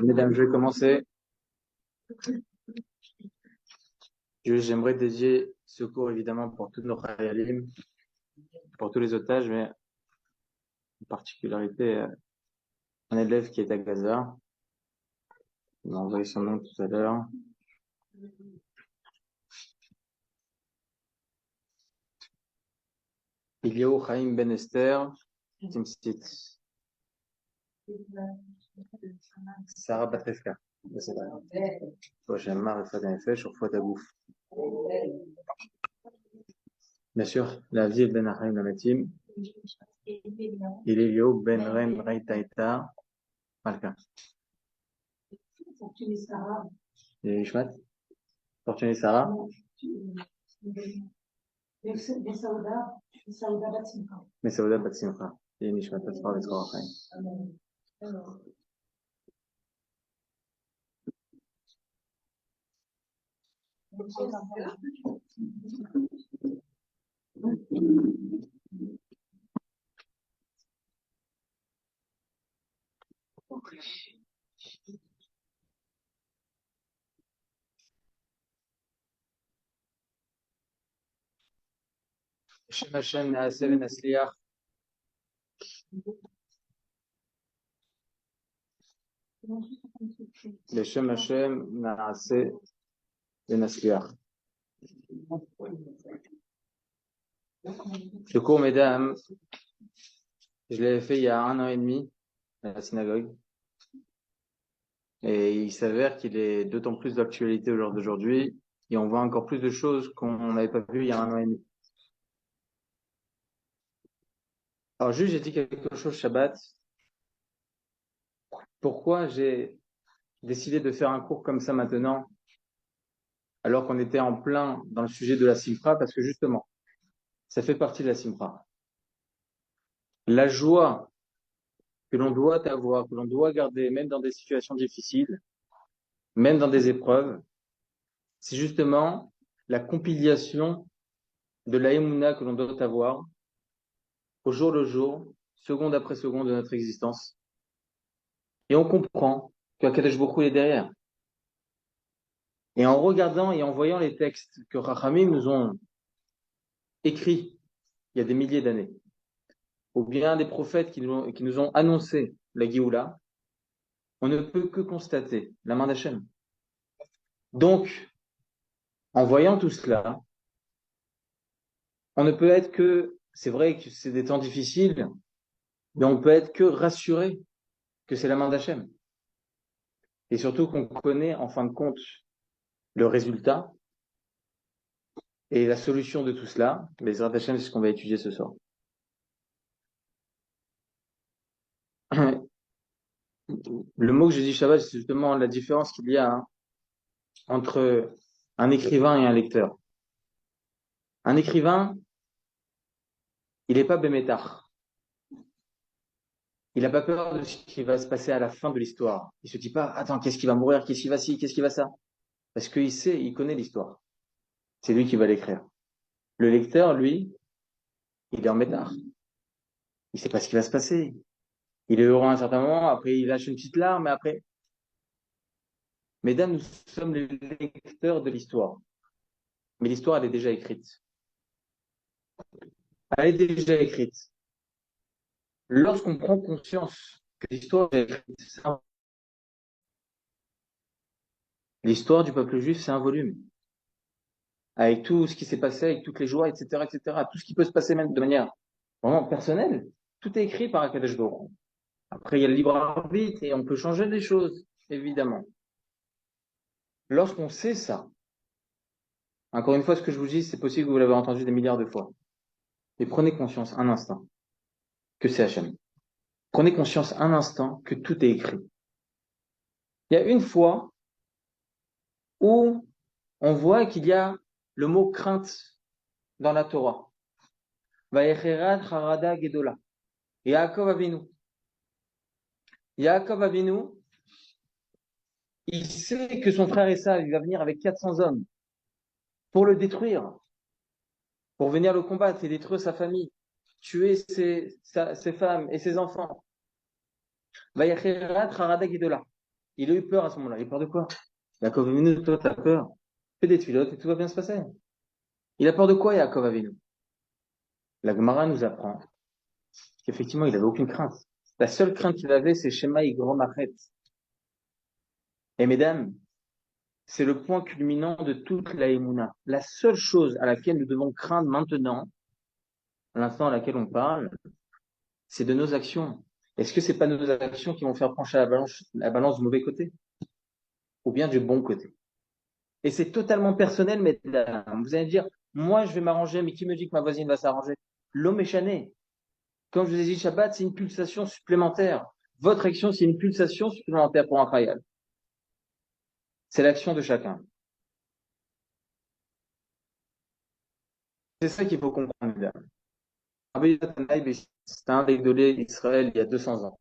Mesdames, je vais commencer. J'aimerais dédier ce cours évidemment pour tous nos Khayalim, pour tous les otages, mais en particularité un élève qui est à Gaza. Il m'a envoyé son nom tout à l'heure. Eliaou Chaim Ben Esther, Timsit. Sarah Batrefka. J'aime marre de faire sur fois d'agouf. Bien sûr, la vie est Ben Achaim Lamatim. Il est Eliaou Ben Rem Reitaita Malka. Et Ishmat? Fortuné Sarah? Mesauda Bat Simcha. Et Nishmat Tatzra Vetzra Chaim. Shem Hashem Naaseh V'Nasliach. Shem Hashem Naaseh V'Nasliach. Le cours, mesdames, je l'ai fait il y a 1 an et demi à la synagogue. Et il s'avère qu'il est d'autant plus d'actualité au jour d'aujourd'hui. Et on voit encore plus de choses qu'on n'avait pas vues il y a 1 an et demi. Alors juste, j'ai dit quelque chose Shabbat. Pourquoi j'ai décidé de faire un cours comme ça maintenant, alors qu'on était en plein dans le sujet de la Simcha? Parce que justement, ça fait partie de la Simcha. La joie que l'on doit avoir, que l'on doit garder, même dans des situations difficiles, même dans des épreuves, c'est justement la compilation de la Emouna que l'on doit avoir au jour le jour, seconde après seconde de notre existence. Et on comprend qu'Akadosh Baruch Hu est derrière. Et en regardant et en voyant les textes que Rachamim nous ont écrits il y a des milliers d'années, ou bien des prophètes qui nous ont annoncé la Géoula, on ne peut que constater la main d'Hachem. Donc, en voyant tout cela, on ne peut être que, c'est vrai que c'est des temps difficiles, mais on peut être que rassuré que c'est la main d'Hachem. Et surtout qu'on connaît, en fin de compte, le résultat et la solution de tout cela. Mais Bezrat Hachem, c'est ce qu'on va étudier ce soir. Le mot que j'ai dit Shabbat, c'est justement la différence qu'il y a entre un écrivain et un lecteur. Un écrivain, il n'est pas bémétar. Il n'a pas peur de ce qui va se passer à la fin de l'histoire. Il se dit pas, attends, qu'est-ce qui va mourir, qu'est-ce qui va ci, qu'est-ce qui va ça? Parce qu'il sait, il connaît l'histoire. C'est lui qui va l'écrire. Le lecteur, lui, il est en métard. Il sait pas ce qui va se passer. Il est heureux à un certain moment, après il lâche une petite larme, et après. Mesdames, nous sommes les lecteurs de l'histoire. Mais l'histoire, elle est déjà écrite. Elle est déjà écrite. Lorsqu'on prend conscience que l'histoire est écrite, l'histoire du peuple juif, c'est un volume. Avec tout ce qui s'est passé, avec toutes les joies, etc., etc., tout ce qui peut se passer même de manière vraiment personnelle, tout est écrit par Akadosh Baruch Hu. Après, il y a le libre arbitre et on peut changer les choses, évidemment. Lorsqu'on sait ça, encore une fois, ce que je vous dis, c'est possible que vous l'avez entendu des milliards de fois. Mais prenez conscience un instant que c'est Hachem. Prenez conscience un instant que tout est écrit. Il y a une fois où on voit qu'il y a le mot crainte dans la Torah. Vayecherat harada gedola. Yaakov Avinu. Yaakov Avinu, il sait que son frère Esav, il va venir avec 400 hommes pour le détruire, pour venir le combattre et détruire sa famille, tuer ses femmes et ses enfants. Vayecherat harada gedola. Il a eu peur à ce moment-là. Il a eu peur de quoi? Yaakov Avinu, toi, t'as peur. Fais des tuilotes et tout va bien se passer. Il a peur de quoi, Yaakov Avinu? La Gemara nous apprend qu'effectivement, il n'avait aucune crainte. La seule crainte qu'il avait, c'est Shema Yigrom Achet. Et mesdames, c'est le point culminant de toute la Emouna. La seule chose à laquelle nous devons craindre maintenant, à l'instant à laquelle on parle, c'est de nos actions. Est-ce que c'est pas nos actions qui vont faire pencher la balance du mauvais côté? Ou bien du bon côté? Et c'est totalement personnel, mesdames. Vous allez me dire, moi, je vais m'arranger, mais qui me dit que ma voisine va s'arranger? L'homme est chané. Comme je vous ai dit, Shabbat, c'est une pulsation supplémentaire. Votre action, c'est une pulsation supplémentaire pour un khayal. C'est l'action de chacun. C'est ça qu'il faut comprendre, mesdames. Rabbi Natanaï, c'était un des idolés d'Israël il y a 200 ans.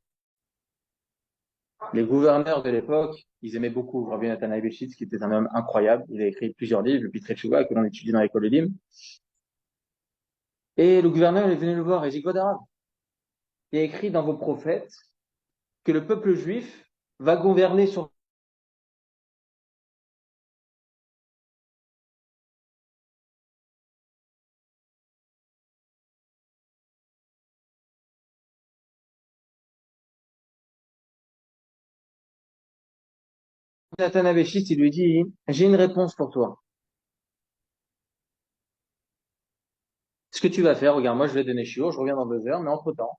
Les gouverneurs de l'époque, ils aimaient beaucoup Rabbi Natanaï Béchitz, qui était un homme incroyable. Il a écrit plusieurs livres, le Pitré Tchouva, que l'on étudie dans l'école Elim. Et le gouverneur est venu le voir et dit, Godara, il y a écrit dans vos prophètes que le peuple juif va gouverner sur Nathan Abéchitz, il lui dit, j'ai une réponse pour toi. Ce que tu vas faire, regarde, moi je vais donner shiur, je reviens dans 2 heures, mais entre-temps,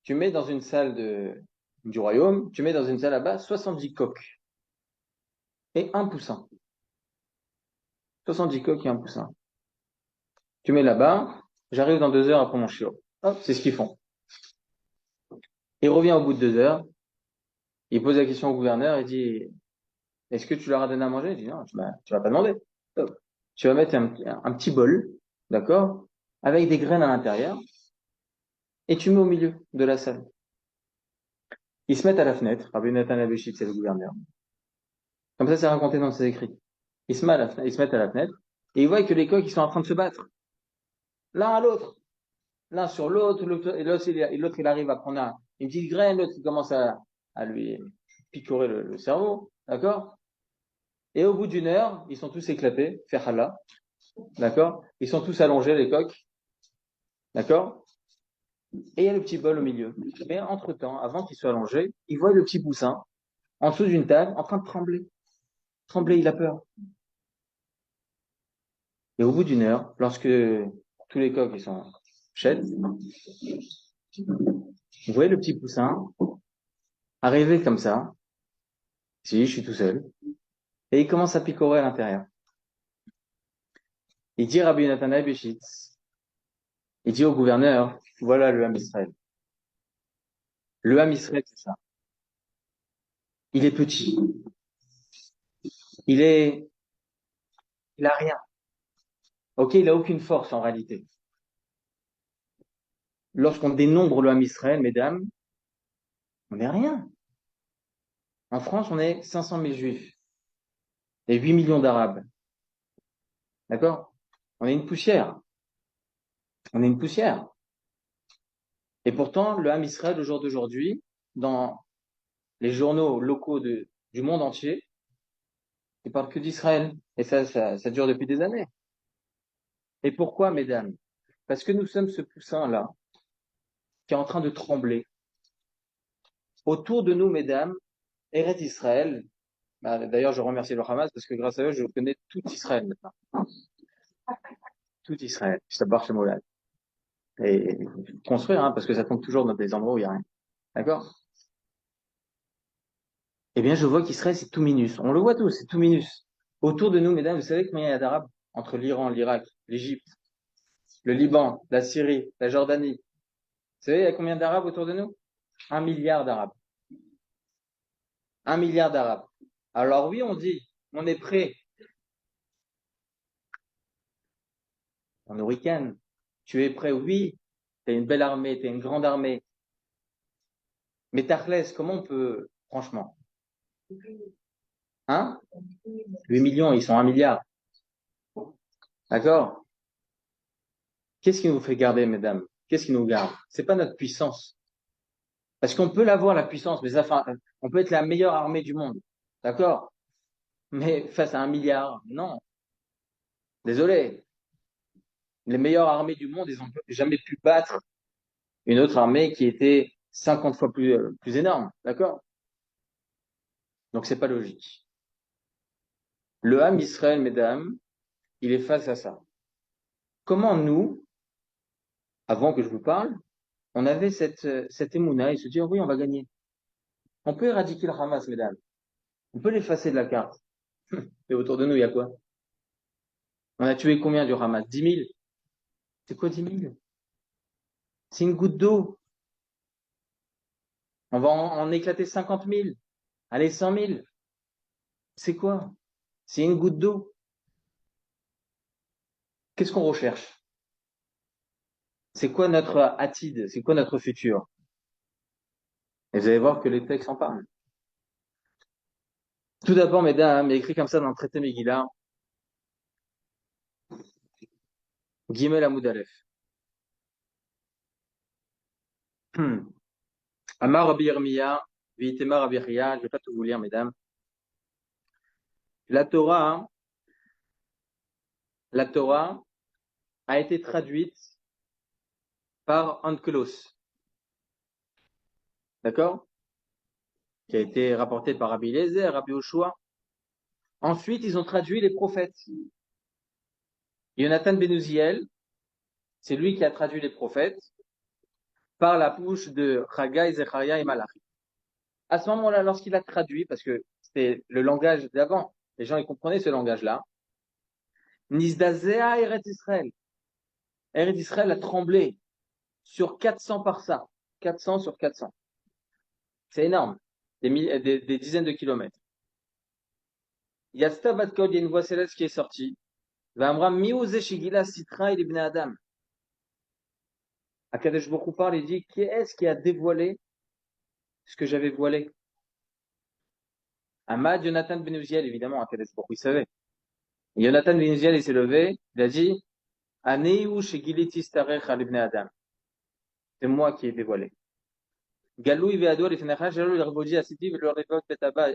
tu mets dans une salle du royaume, tu mets dans une salle là-bas 70 coqs et un poussin. 70 coqs et un poussin. Tu mets là-bas, j'arrive dans 2 heures après mon shiur. Hop, c'est ce qu'ils font. Il revient au bout de 2 heures, il pose la question au gouverneur, il dit, est-ce que tu leur as donné à manger? Il dit, non, tu vas pas demander. Hop. Tu vas mettre un petit bol, d'accord, avec des graines à l'intérieur, et tu mets au milieu de la salle. Ils se mettent à la fenêtre, Rabbi Nathan Abéchitz, c'est le gouverneur. Comme ça, c'est raconté dans ses écrits. Ils se mettent à la fenêtre, et ils voient que les coqs, ils sont en train de se battre. L'un à l'autre. L'un sur l'autre, et l'autre, il arrive à prendre une petite graine, l'autre, il commence à lui picorer le cerveau. D'accord? Et au bout d'une heure, ils sont tous éclatés, faire hallah. D'accord? Ils sont tous allongés, les coqs. D'accord? Et il y a le petit bol au milieu. Mais entre-temps, avant qu'ils soient allongés, ils voient le petit poussin en dessous d'une table en train de trembler. Trembler, il a peur. Et au bout d'une heure, lorsque tous les coqs ils sont chaides, vous voyez le petit poussin arriver comme ça. Si, je suis tout seul. Et il commence à picorer à l'intérieur. Il dit Rabbi Nathanaël Béchitz, il dit au gouverneur, voilà le Ham Israël. Le Ham Israël, c'est ça. Il est petit. Il a rien. Ok, il a aucune force en réalité. Lorsqu'on dénombre le Ham Israël, mesdames, on n'est rien. En France, on est 500 000 juifs et 8 millions d'arabes. D'accord? On est une poussière. On est une poussière. Et pourtant, le Ham Israël, au jour d'aujourd'hui, dans les journaux locaux du monde entier, ils parlent que d'Israël. Et ça dure depuis des années. Et pourquoi, mesdames? Parce que nous sommes ce poussin-là, qui est en train de trembler. Autour de nous, mesdames, Eretz Israël. D'ailleurs, je remercie le Hamas parce que grâce à eux, je connais tout Israël maintenant. Tout Israël. Je t'aborde chez Moulad. Et construire, hein, parce que ça tombe toujours dans des endroits où il n'y a rien. D'accord? Eh bien, je vois qu'Israël, c'est tout minus. On le voit tous, c'est tout minus. Autour de nous, mesdames, vous savez combien il y a d'Arabes? Entre l'Iran, l'Irak, l'Égypte, le Liban, la Syrie, la Jordanie. Vous savez, il y a combien d'Arabes autour de nous? 1 milliard d'Arabes. 1 milliard d'Arabes. Alors oui, on dit, on est prêt. On nous ricane. Tu es prêt? Oui. Tu as une belle armée, tu as une grande armée. Mais Tachlès, comment on peut, franchement? Hein? 8 millions, ils sont 1 milliard. D'accord? Qu'est-ce qui nous fait garder, mesdames? Qu'est-ce qui nous garde? C'est pas notre puissance. Parce qu'on peut l'avoir, la puissance, mais enfin, on peut être la meilleure armée du monde. D'accord? Mais face à 1 milliard, non. Désolé. Les meilleures armées du monde, ils n'ont jamais pu battre une autre armée qui était 50 fois plus énorme. D'accord? Donc c'est pas logique. Le Ham Israël, mesdames, il est face à ça. Comment nous, avant que je vous parle, on avait cette émouna et se dire oui, on va gagner. On peut éradiquer le Hamas, mesdames. On peut l'effacer de la carte. Et autour de nous, il y a quoi? On a tué combien du Hamas? 10 000? C'est quoi 10 000? C'est une goutte d'eau. On va en éclater 50 000. Allez, 100 000. C'est quoi? C'est une goutte d'eau. Qu'est-ce qu'on recherche? C'est quoi notre attide? C'est quoi notre futur? Et vous allez voir que les textes en parlent. Tout d'abord, mesdames, il est écrit comme ça dans le traité Megillah, Gimel Amoud Aleph. Amar Rabbi Yirmiya, Vitema Rabbi Chia, je ne vais pas tout vous lire, mesdames. La Torah a été traduite par Onkelos. D'accord? Qui a été rapporté par Rabbi Eliezer, Rabbi Oshua. Ensuite, ils ont traduit les prophètes. Yonatan ben Uziel, c'est lui qui a traduit les prophètes par la bouche de Chagai, Zecharia et Malachi. À ce moment-là, lorsqu'il a traduit, parce que c'était le langage d'avant, les gens ils comprenaient ce langage-là, Nizdazea Eretz Israël. Eretz Israël a tremblé sur 400 par ça. 400 sur 400. C'est énorme. Des dizaines de kilomètres. Il y a Stabat Kod, il y a une voix céleste qui est sortie. Vamram miouze shigila sitra il ibn Adam. Akadosh Baruch Hu parle et dit, qui est-ce qui a dévoilé ce que j'avais voilé? Ahmad Jonathan ben Uziel, évidemment, Akadosh Baruch Hu, il savait. Et Jonathan ben Uziel, il s'est levé, il a dit, Aneiu shigiliti starech al ibn Adam. C'est moi qui ai dévoilé. Galou il ve'ado lifnecha shelo l'irvodi asiti ve'l'orevot betaba.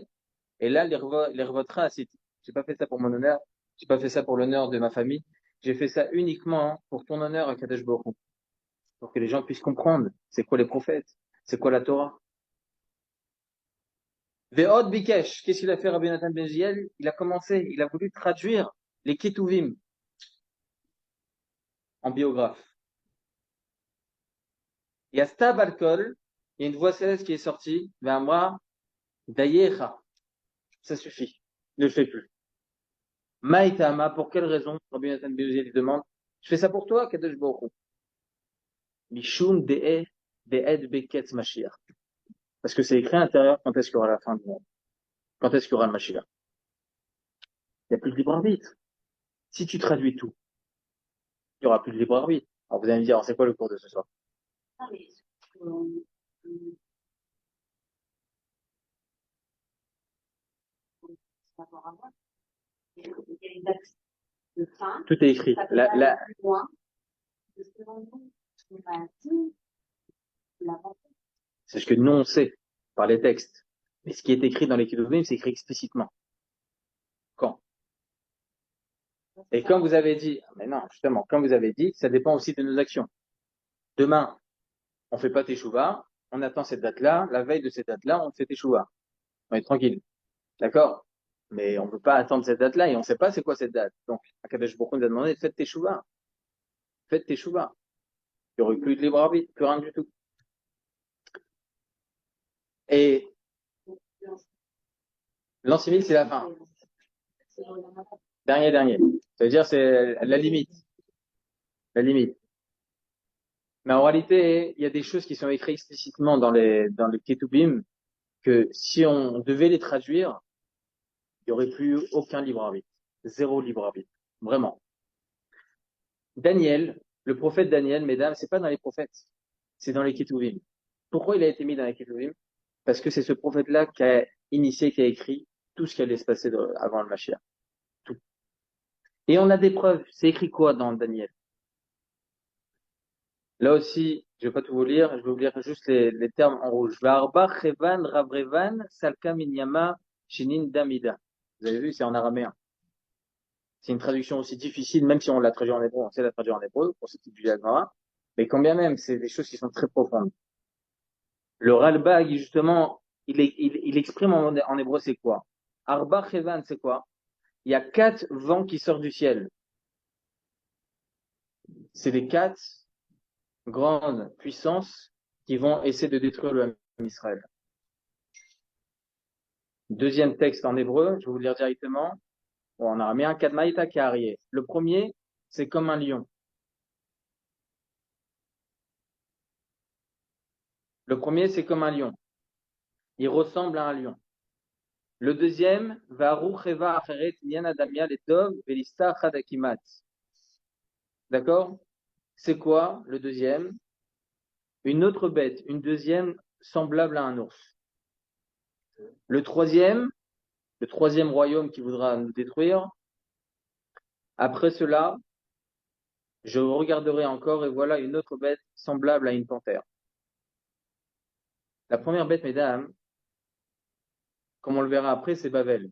Et là, l'irvotera asiti. J'ai pas fait ça pour mon honneur, j'ai pas fait ça pour l'honneur de ma famille, j'ai fait ça uniquement pour ton honneur, Akadosh Baruch Hu. Pour que les gens puissent comprendre c'est quoi les prophètes, c'est quoi la Torah. Ve'od Bikesh, qu'est-ce qu'il a fait Rabbi Nathan Ben Ziel? Il a commencé, il a voulu traduire les Ketuvim en biographe. Il y a Stab Alkol, il y a une voix céleste qui est sortie, Ve'amra Dayecha. Ça suffit, ne le fais plus. Maïtama, pour quelle raison? Rabbi Nathan Ben Ziel lui demande, je fais ça pour toi, Kadosh Baruch Hu. Mishum De'ed Beketz Mashiach. Parce que c'est écrit à l'intérieur quand est-ce qu'il y aura la fin du monde. Quand est-ce qu'il y aura le Mashiach? Il n'y a plus de libre arbitre. Si tu traduis tout, il n'y aura plus de libre arbitre. Alors vous allez me dire, c'est quoi le cours de ce soir? Ah, mais euh, ça va avoir. Il y a une date de fin. Tout est écrit. Ça peut aller plus loin. C'est ce que nous on sait par les textes. Mais ce qui est écrit dans les Ketuvim, c'est écrit explicitement. Quand? Et comme vous avez dit, mais non, justement, comme vous avez dit, ça dépend aussi de nos actions. Demain, on fait pas teshuva, on attend cette date-là, la veille de cette date-là, on fait teshuva. On est tranquille. D'accord? Mais on ne peut pas attendre cette date-là et on ne sait pas c'est quoi cette date. Donc, Akadosh Baruch Hu nous a demandé, faites teshuva. Faites teshuva. Il n'y aurait plus de libre arbitre, plus rien du tout. Et l'an 6000, c'est la fin. Dernier. Ça veut dire c'est la limite. La limite. Mais en réalité, il y a des choses qui sont écrites explicitement dans les Ketubim que si on devait les traduire, il n'y aurait plus aucun libre arbitre. Zéro libre arbitre. Vraiment. Daniel, Le prophète Daniel, mesdames, c'est pas dans les prophètes, c'est dans les Ketuvim. Pourquoi il a été mis dans les Ketuvim? Parce que c'est ce prophète-là qui a initié, qui a écrit tout ce qui allait se passer avant le Mashiach. Tout. Et on a des preuves. C'est écrit quoi dans Daniel? Là aussi, je vais pas tout vous lire, je vais vous lire juste les termes en rouge. Va'arba chevan ravrevan salka minyama shinin damida. Vous avez vu, c'est en araméen. C'est une traduction aussi difficile, même si on l'a traduit en hébreu, on sait la traduire en hébreu, pour ce type de diagramme. Mais quand bien même, c'est des choses qui sont très profondes. Le Ralbag, justement, il exprime en hébreu, c'est quoi? Arba chevan, c'est quoi? Il y a 4 vents qui sortent du ciel. C'est les 4 grandes puissances qui vont essayer de détruire le peuple d'Israël. Deuxième texte en hébreu, je vais vous le lire directement. Bon, en araméen, Kadmaïta Karié. Le premier, c'est comme un lion. Le premier, c'est comme un lion. Il ressemble à un lion. Le deuxième, Varu Cheva Acheret Yana Damia Letov Velista Chadakimat. D'accord? C'est quoi le deuxième? Une autre bête, une deuxième semblable à un ours. Le troisième royaume qui voudra nous détruire. Après cela, je regarderai encore et voilà une autre bête semblable à une panthère. La première bête, mesdames, comme on le verra après, c'est Babel.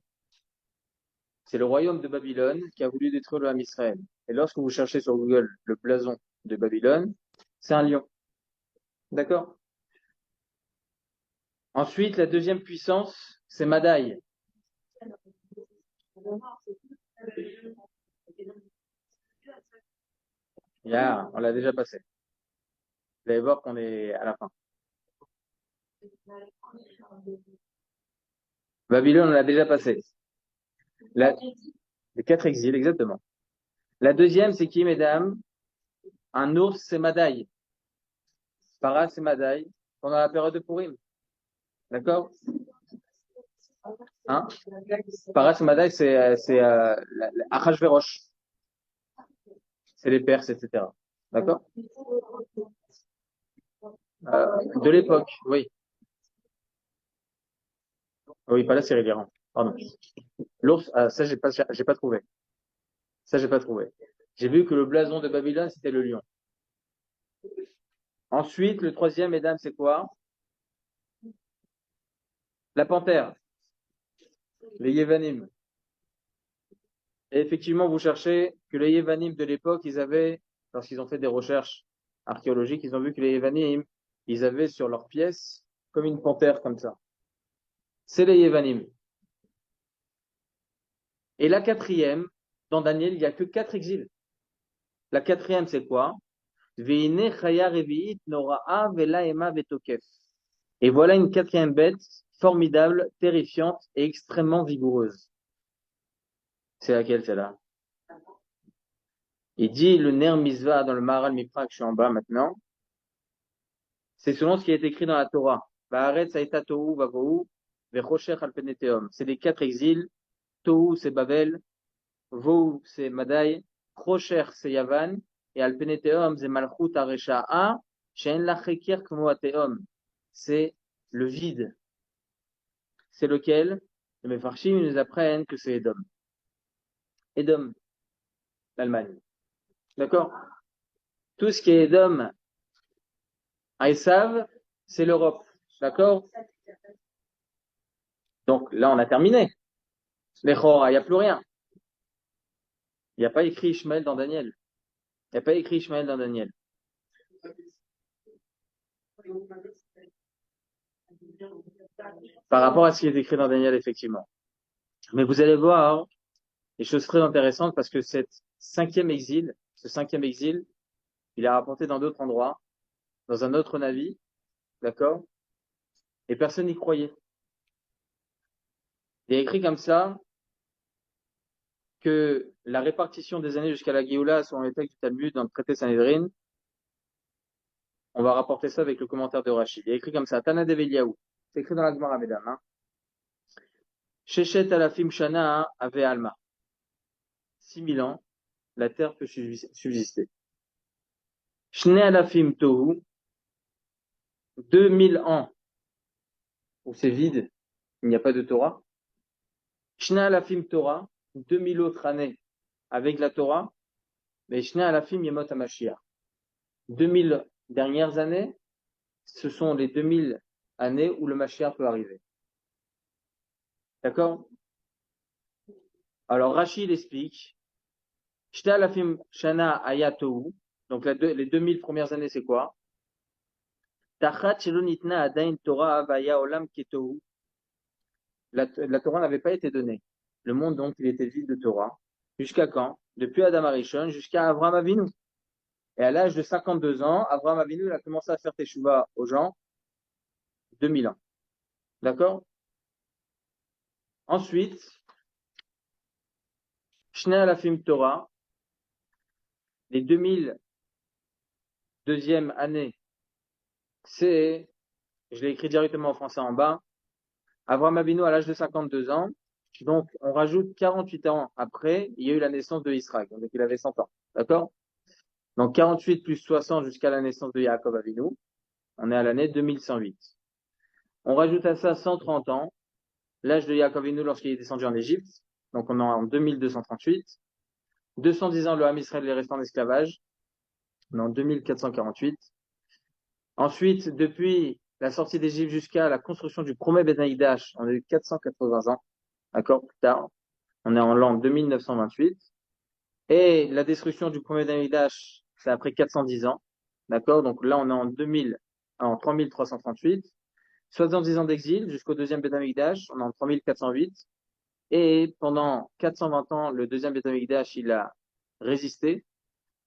C'est le royaume de Babylone qui a voulu détruire le Ham Israël. Et lorsque vous cherchez sur Google le blason de Babylone, c'est un lion. D'accord? Ensuite, la deuxième puissance, c'est Madaï. Yeah, on l'a déjà passé. Vous allez voir qu'on est à la fin. Babylone, on l'a déjà passé. Les 4 exils, exactement. La deuxième, c'est qui, mesdames? Un ours, c'est Madaï. Para, c'est Madaï. Pendant la période de Purim. D'accord? Hein? Para, c'est Madaï, c'est Achashverosh. C'est les Perses, etc. D'accord? De l'époque, oui. Oui, pas la Syrie, l'Iran. Pardon. L'ours, ça, j'ai pas trouvé. Ça, j'ai pas trouvé. J'ai vu que le blason de Babylone, c'était le lion. Ensuite, le troisième, mesdames, c'est quoi? La panthère. Les Yévanim. Et effectivement, vous cherchez que les Yévanim de l'époque, ils avaient, lorsqu'ils ont fait des recherches archéologiques, ils ont vu que les Yévanim, ils avaient sur leurs pièces comme une panthère comme ça. C'est les Yévanim. Et la quatrième, dans Daniel, il n'y a que 4 exils. La quatrième, c'est quoi? Et voilà une quatrième bête formidable, terrifiante et extrêmement vigoureuse. C'est laquelle, celle-là? Il dit le Ner Mizvah dans le Maharal Mipra, que je suis en bas maintenant. C'est selon ce qui est écrit dans la Torah. C'est les 4 exils. Tohu, c'est Babel. Vohu, c'est Madaï. Rocher, c'est Yavan. Et Alpeneteom, c'est Malchut Aresha'a. She'en lachekir kmo ateom. C'est le vide. C'est lequel? Les Mefarshim nous apprennent que c'est Edom. Edom, l'Allemagne. D'accord? Tout ce qui est Edom, Aïsav, c'est l'Europe. D'accord? Donc là, on a terminé. Les Chora, il n'y a plus rien. Il n'y a pas écrit Ishmaël dans Daniel. Il n'y a pas écrit Ishmaël dans Daniel. Par rapport à ce qui est écrit dans Daniel, effectivement. Mais vous allez voir des choses très intéressantes parce que ce cinquième exil, il est rapporté dans d'autres endroits, dans un autre navire, d'accord? Et personne n'y croyait. Il est écrit comme ça que la répartition des années jusqu'à la Géoula, selon les textes du Talmud, dans le traité Sanhedrin, on va rapporter ça avec le commentaire de Rachid. Il est écrit comme ça, Tana Develiaou. C'est écrit dans la Gemara, mesdames. Hein. Sheshet alafim shana ave alma. 6000 ans, la terre peut subsister. Shne alafim tohu, 2000 ans où c'est vide, il n'y a pas de Torah. Shne alafim Torah, 2000 autres années avec la Torah. Mais Shne alafim yemot hamashiach. 2000 dernières années, ce sont les 2000 années où le Mashiach peut arriver. D'accord? Alors Rashi il explique, Shne alafim shana ayatohu, donc les 2000 premières années c'est quoi? Tachat shelo nitna adain Torah avaya olam ketohu. La Torah n'avait pas été donnée. Le monde donc il était vide de Torah. Jusqu'à quand? Depuis Adam Arishon jusqu'à Avraham Avinu. Et à l'âge de 52 ans, Avraham Avinu il a commencé à faire teshuva aux gens 2000 ans. D'accord? Ensuite, Shne alafim Torah, les 2000 deuxième année, c'est, je l'ai écrit directement en français en bas, Avraham Avinu à l'âge de 52 ans, donc on rajoute 48 ans après, il y a eu la naissance de Israël, donc il avait 100 ans. D'accord? Donc 48 plus 60 jusqu'à la naissance de Yaakov Avinu, on est à l'année 2108. On rajoute à ça 130 ans, l'âge de Yaakov Avinu lorsqu'il est descendu en Égypte, donc on est en 2238. 210 ans, le Ham Israël est resté en esclavage, on est en 2448. Ensuite, depuis la sortie d'Égypte jusqu'à la construction du premier Beth Amikdash, on a eu 480 ans, d'accord, plus tard. On est en l'an 2928. Et la destruction du premier Beth Amikdash, c'est après 410 ans, d'accord. Donc là, on est en 3338. 70 ans d'exil jusqu'au deuxième Beth Amikdash, on est en 3408. Et pendant 420 ans, le deuxième Beth Amikdash, il a résisté.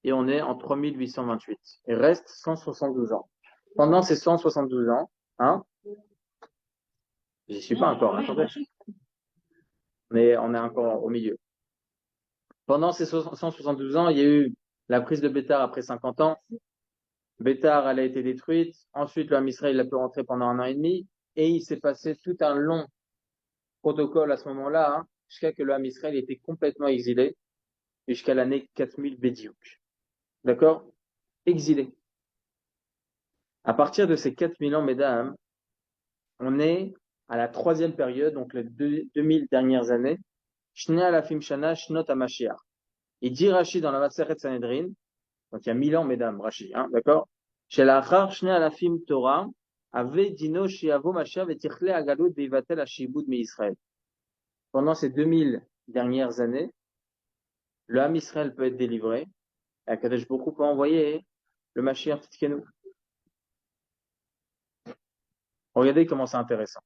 Et on est en 3828. Il reste 172 ans. Pendant ces 172 ans, hein, j'y suis pas encore, attendez. Mais on est encore au milieu. Pendant ces 172 ans, il y a eu la prise de Bétar après 50 ans. Bétar, elle a été détruite. Ensuite, le Ham Israël a pu rentrer pendant 1 an et demi. Et il s'est passé tout un long protocole à ce moment-là, hein, jusqu'à que le Ham Israël était complètement exilé, jusqu'à l'année 4000 Bédiouk. D'accord? Exilé. À partir de ces 4000 ans, mesdames, on est à la troisième période, donc les 2000 dernières années. Shne alafim shana shnot hamashiach. Il dit Rashi dans la Masechet Sanhedrin, donc il y a 1000 ans, mesdames, Rashi, hein, d'accord? Shelachar shne alafim Torah, ave dino shiavo mashiach vetichle agalut veivatel hashibud mi Israël. Pendant ces 2000 dernières années, le Ham Israël peut être délivré, et Akadosh Baruch Hu peut envoyer le Mashiach Tzidkenu. Regardez comment c'est intéressant.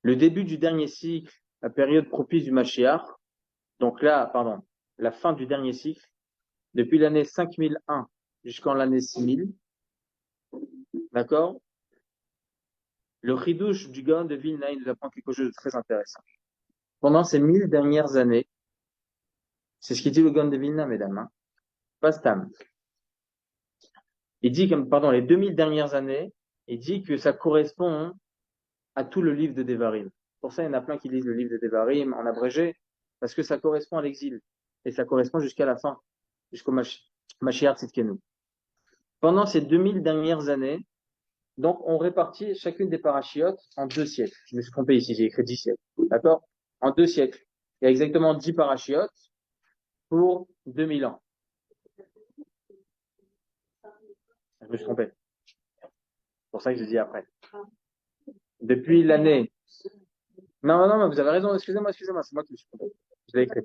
Le début du dernier cycle, la période propice du Mashiach, donc là, pardon, la fin du dernier cycle, depuis l'année 5001 jusqu'en l'année 6000, d'accord? Le Chidouche du Gaon de Vilna, il nous apprend quelque chose de très intéressant. Pendant ces 1000 dernières années, c'est ce qu'il dit le Gaon de Vilna, mesdames, hein, pas Stam. Il dit les 2000 dernières années, il dit que ça correspond à tout le livre de Devarim. Pour ça, il y en a plein qui lisent le livre de Devarim en abrégé, parce que ça correspond à l'exil. Et ça correspond jusqu'à la fin, jusqu'au Mashiach Tzidkenu. Pendant ces 2000 dernières années, donc on répartit chacune des parachiotes en 2 siècles. Je me suis trompé ici, j'ai écrit 10 siècles. D'accord? En 2 siècles. Il y a exactement 10 parachiotes pour 2000 ans. Je me suis trompé. C'est pour ça que je dis après. Depuis l'année... Non, vous avez raison, excusez-moi, c'est moi qui me suis trompé. Je l'ai écrit.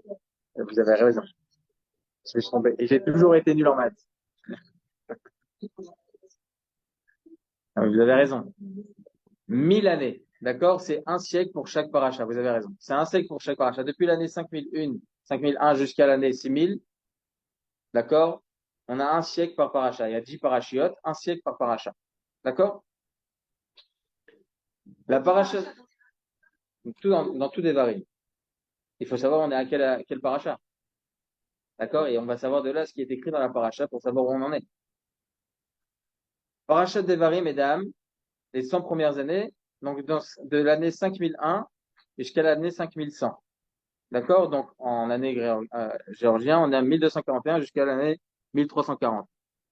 Vous avez raison. Je me suis trompé. Et j'ai toujours été nul en maths. Vous avez raison. 1000 années. D'accord? C'est 1 siècle pour chaque paracha. Vous avez raison. C'est 1 siècle pour chaque paracha. Depuis l'année 5001 jusqu'à l'année 6000. D'accord? On a 1 siècle par paracha. Il y a 10 parachiotes, 1 siècle par paracha. D'accord? La paracha, dans tout des varies. Il faut savoir on est à quel paracha. D'accord? Et on va savoir de là ce qui est écrit dans la paracha pour savoir où on en est. Paracha Devarim, mesdames, les 100 premières années, donc de l'année 5001 jusqu'à l'année 5100. D'accord? Donc en année géorgien, on est à 1241 jusqu'à l'année 1340.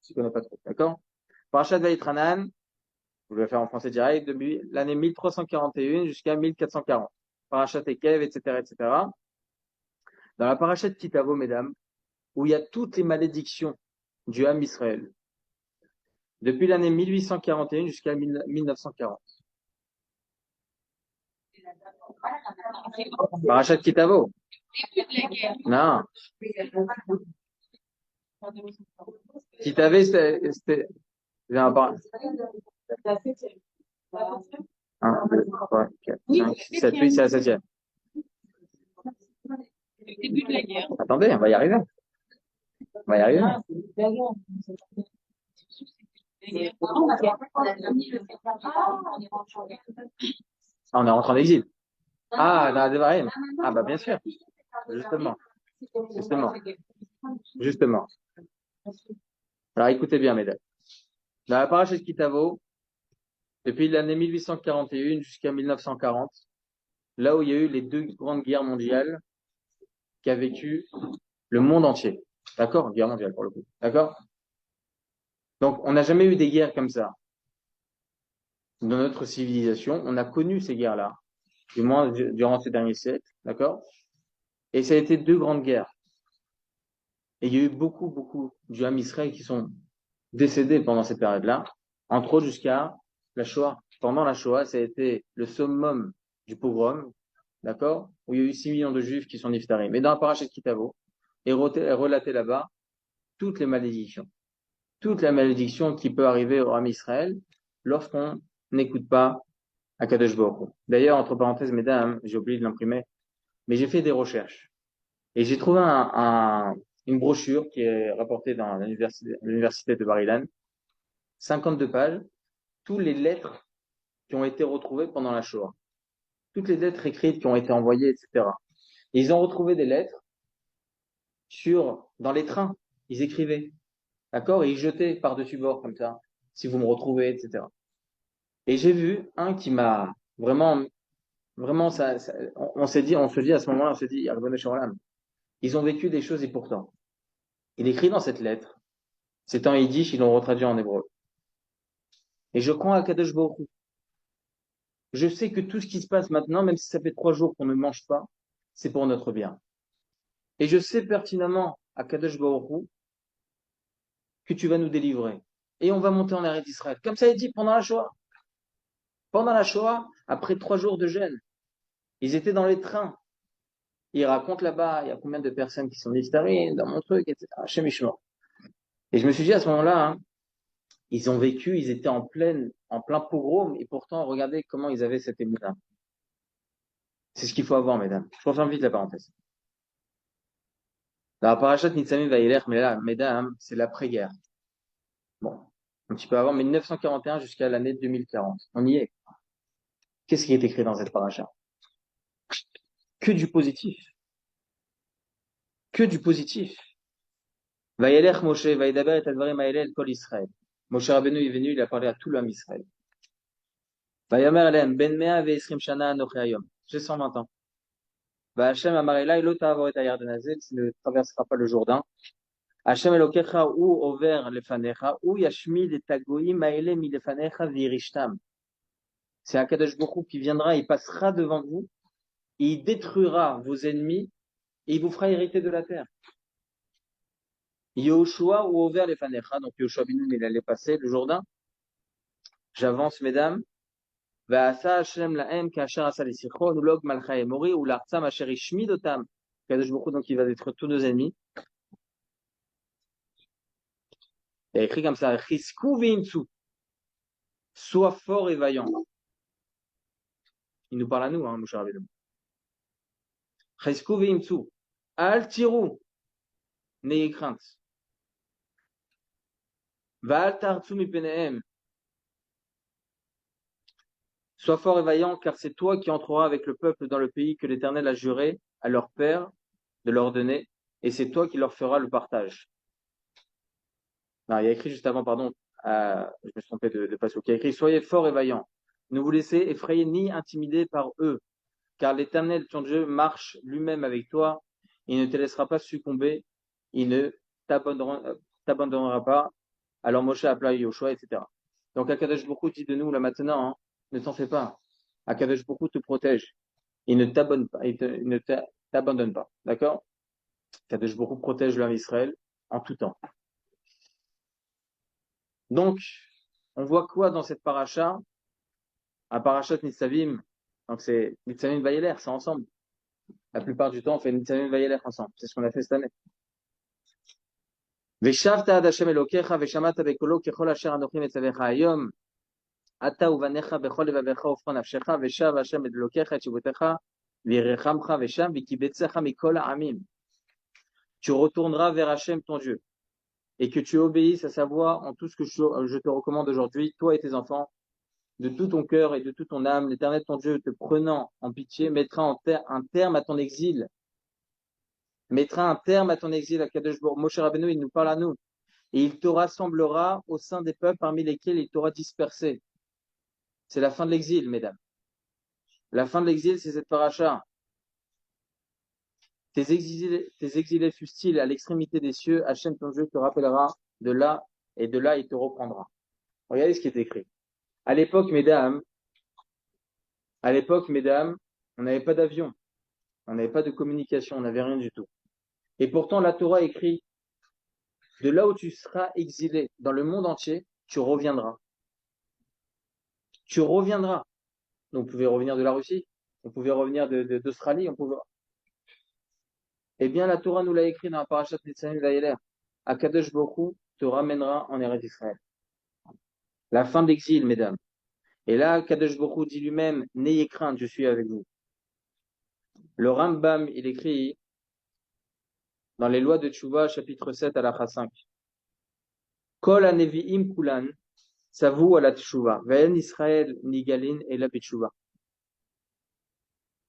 Je ne connais pas trop, d'accord? Parashat Vaïtranan, je vais faire en français direct, depuis l'année 1341 jusqu'à 1440. Parashat Ekev, etc., etc. Dans la parashat Kitavo, mesdames, où il y a toutes les malédictions du Ham Israël, depuis l'année 1841 jusqu'à 1940. Parashat Kitavo. Non. Kitave, c'était, un par- 1, 2, 3, 4, 5, 6, 7, 8, c'est la septième. Début de la guerre. Attendez, on va y arriver. On va y arriver. Ah, on est rentré en exil. Ah, dans la Devarim. Ah, bah, bien sûr. Justement. Justement. Justement. Alors, écoutez bien, mesdames. Dans la parashat Kitavo, depuis l'année 1841 jusqu'à 1940, là où il y a eu les deux grandes guerres mondiales qu'a vécu le monde entier. D'accord? Guerre mondiale, pour le coup. D'accord? Donc, on n'a jamais eu des guerres comme ça. Dans notre civilisation, on a connu ces guerres-là, du moins durant ces derniers siècles. D'accord? Et ça a été deux grandes guerres. Et il y a eu beaucoup du Ham Israël qui sont décédés pendant cette période-là, entre autres jusqu'à la Shoah. Pendant la Shoah, ça a été le summum du pogrom, d'accord, où il y a eu 6 millions de Juifs qui sont niftarim. Mais dans la parashat Kitavo, est relaté là-bas toutes les malédictions. Toute la malédiction qui peut arriver au Ham Israël lorsqu'on n'écoute pas Akadosh Baruch Hu. D'ailleurs, entre parenthèses, mesdames, j'ai oublié de l'imprimer, mais j'ai fait des recherches. Et j'ai trouvé une brochure qui est rapportée dans l'université de Bar-Ilan, 52 pages, toutes les lettres qui ont été retrouvées pendant la Shoah. Toutes les lettres écrites qui ont été envoyées, etc. Et ils ont retrouvé des lettres dans les trains. Ils écrivaient. D'accord? Et ils jetaient par-dessus bord, comme ça. Si vous me retrouvez, etc. Et j'ai vu un qui m'a vraiment, on se dit à ce moment-là, on se dit, ils ont vécu des choses et pourtant. Il écrit dans cette lettre, c'est en yiddish, ils l'ont retraduit en hébreu. Et je crois à Kadosh Baruch Hu. Je sais que tout ce qui se passe maintenant, même si ça fait 3 jours qu'on ne mange pas, c'est pour notre bien. Et je sais pertinemment à Kadosh Baruch Hu que tu vas nous délivrer. Et on va monter en arrêt d'Israël. Comme ça est dit pendant la Shoah. Pendant la Shoah, après 3 jours de jeûne, ils étaient dans les trains. Ils racontent là-bas, il y a combien de personnes qui sont niftarines dans mon truc, etc. Chez Mishma. Et je me suis dit à ce moment-là, hein, ils ont vécu, ils étaient en plein pogrom, et pourtant, regardez comment ils avaient cette émotion. C'est ce qu'il faut avoir, mesdames. Je referme vite la parenthèse. Dans la parashat Nitzavim Vaïlech, mais là, mesdames, c'est l'après-guerre. Bon, un petit peu avant, 1941 jusqu'à l'année 2040. On y est. Qu'est-ce qui est écrit dans cette parasha? Que du positif. Que du positif. Vaïlech Moshe, Vaïdaber et Advarim Haelel Kol Israël. Moshe Rabbeinu est venu, il a parlé à tout l'homme Israël. Vayamer Alem, Ben Mea Ve'esrim Shana Anochi Hayom. J'ai 120 ans. Va'Hashem Amar Elai, Lo ta'avor et Hayarden Hazeh, tu ne traverseras pas le Jourdain. Hashem Elokecha ou over lefanecha ou yashmid et tagoim haele milefanecha virishtam. C'est Akadosh Baruch Hu qui viendra, il passera devant vous, et il détruira vos ennemis, et il vous fera hériter de la terre. Yoshua ou over lefanecha, donc Yoshua bin Nun, il allait passer le Jourdain. J'avance, mesdames. Va'asa Hashem lahem ka'asher asa lesichon ulog malcha emori ou l'artzam asher ishmid otam. Akadosh Baruch Hu, donc il va détruire tous nos ennemis. Il y a écrit comme ça, Chisku v'imtsu. Sois fort et vaillant. Il nous parle à nous, hein, Moshe Rabbeinu. Chesku ve'imtsu. Al tirou. N'ayez crainte. Va'al tartsu mipenehem. Sois fort et vaillant, car c'est toi qui entreras avec le peuple dans le pays que l'Éternel a juré à leur père de leur donner, et c'est toi qui leur feras le partage. Non, il y a écrit juste avant, pardon, je me suis trompé de passage. Il y a écrit, soyez forts et vaillants. Ne vous laissez effrayer ni intimider par eux, car l'Éternel, ton Dieu, marche lui-même avec toi. Il ne te laissera pas succomber. Il ne t'abandonnera pas. Alors Moshe appela Yoshua, etc. Donc Akadosh Baruch Hu dit de nous là maintenant, hein, ne t'en fais pas. Akadosh Baruch Hu te protège. Il ne t'abonne pas, il ne t'abandonne pas. D'accord? Akadosh Baruch Hu protège l'homme Israël en tout temps. Donc, on voit quoi dans cette paracha? À parachat Nitzavim. Donc c'est Nitzavim Vayeler, c'est ensemble. La plupart du temps, on fait Nitzavim Vayeler ensemble. C'est ce qu'on a fait cette année. Veshavta ad Hashem Elokecha, veshamata bekolo kechol asher anochi metzavecha hayom. Ata uvanecha bechol levavecha ufra nafshecha, veshav Hashem et Elokecha et shivotecha, virechamcha vesham, vikibetzecha mikol ha'amim. Tu retourneras vers Hashem ton Dieu, et que tu obéisses à sa voix en tout ce que je te recommande aujourd'hui, toi et tes enfants, de tout ton cœur et de toute ton âme. L'Éternel ton Dieu, te prenant en pitié, mettra un terme à ton exil. Mettra un terme à ton exil à Kadesh Baruch. Moshe Rabbeinu, il nous parle à nous. Et il te rassemblera au sein des peuples parmi lesquels il t'aura dispersé. C'est la fin de l'exil, mesdames. La fin de l'exil, c'est cette paracha. Tes exilés fussent-ils à l'extrémité des cieux, Hachem ton Dieu te rappellera de là, et de là il te reprendra. Regardez ce qui est écrit. À l'époque, mesdames, on n'avait pas d'avion, on n'avait pas de communication, on n'avait rien du tout. Et pourtant, la Torah écrit, de là où tu seras exilé dans le monde entier, tu reviendras. Tu reviendras. Donc, on pouvait revenir de la Russie, on pouvait revenir d'Australie, on pouvait... Eh bien, la Torah nous l'a écrit dans la parashat Nitzavim Vayeler. Akadosh Baruch Hu te ramènera en Eretz Israël. La fin de l'exil, mesdames. Et là, Akadosh Baruch Hu dit lui-même, n'ayez crainte, je suis avec vous. Le Rambam, il écrit dans les lois de Tchouva, chapitre 7, à 5. Kol hanevi'im kulan, savu ala Tchouva, ve'en Israël nigalin et la Tchouva.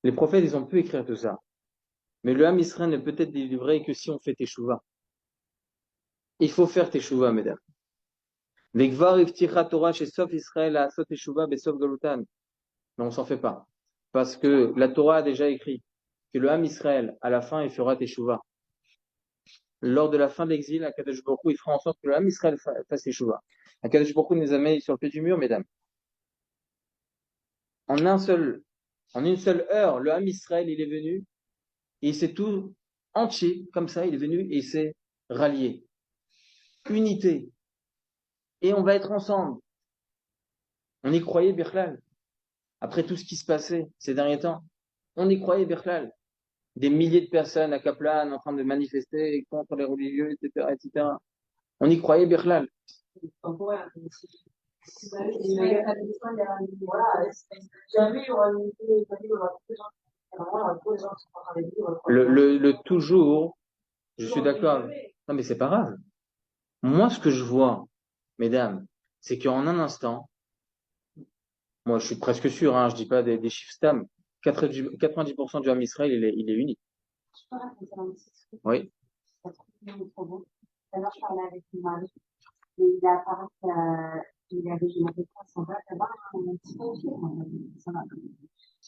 Les prophètes, ils ont pu écrire tout ça. Mais le Ham Israël ne peut être délivré que si on fait Teshuvah. Il faut faire Teshuvah, mesdames. Vekvar ifticha Torah chez Sof Israël à Asot Teshuvah besof galutan. Mais on s'en fait pas. Parce que la Torah a déjà écrit que le Ham Israël, à la fin, il fera Teshuvah. Lors de la fin de l'exil, Akadosh Baruch Hu, il fera en sorte que le Ham Israël fasse Teshuvah. Akadosh Baruch Hu nous a mis sur le pied du mur, mesdames. En une seule heure, le Ham Israël, il est venu, et il s'est tout entier, comme ça, il est venu et il s'est rallié. Unité. Et on va être ensemble. On y croyait, Birlal. Après tout ce qui se passait ces derniers temps, on y croyait, Birlal. Des milliers de personnes à Kaplan en train de manifester contre les religieux, etc., etc. On y croyait, Birlal. Le toujours, je suis d'accord. Non, mais c'est pas grave. Moi, ce que je vois, mesdames, c'est qu'en un instant, moi, je suis presque sûr, hein, je dis pas des chiffres stam, 90% du Ham Israël, il est uni. Oui. Alors, je parlais avec mon mari, et il a apparu qu'il avait, je m'appelle pas, son va avoir un petit peu, ça va.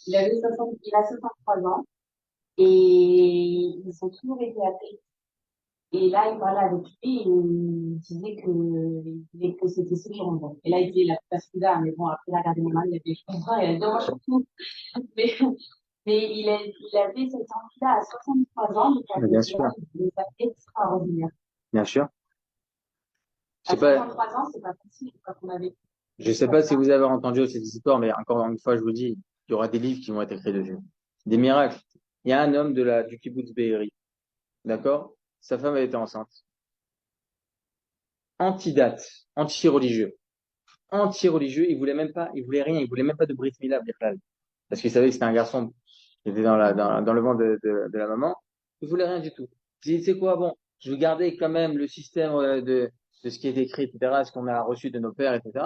Il a 63 ans, et ils ont toujours été athées. Et là, il parlait avec lui, et il disait que c'était sûr. Bon. Et là, il disait, il a pas celui-là, mais bon, après, il a regardé mon mari, il a dit, je comprends, il a dit, non, moi, je comprends. Mais il avait cette envie-là à 63 ans, donc Bien sûr. il est extraordinaire. Bien sûr. À 63 ans, c'est pas facile, quand on avait. Je sais pas si vous avez entendu cette histoire, mais encore une fois, je vous dis, il y aura des livres qui vont être écrits dessus. Des miracles. Il y a un homme du kibbutz Be'eri. D'accord? Sa femme avait été enceinte. Anti-date. Anti-religieux. Anti-religieux. Il voulait rien. Il voulait même pas de brit mila, Birlal. Parce qu'il savait que c'était un garçon qui était dans le ventre de la maman. Il voulait rien du tout. Il dit, tu sais quoi, bon, je veux garder quand même le système de ce qui est écrit, etc., ce qu'on a reçu de nos pères, etc.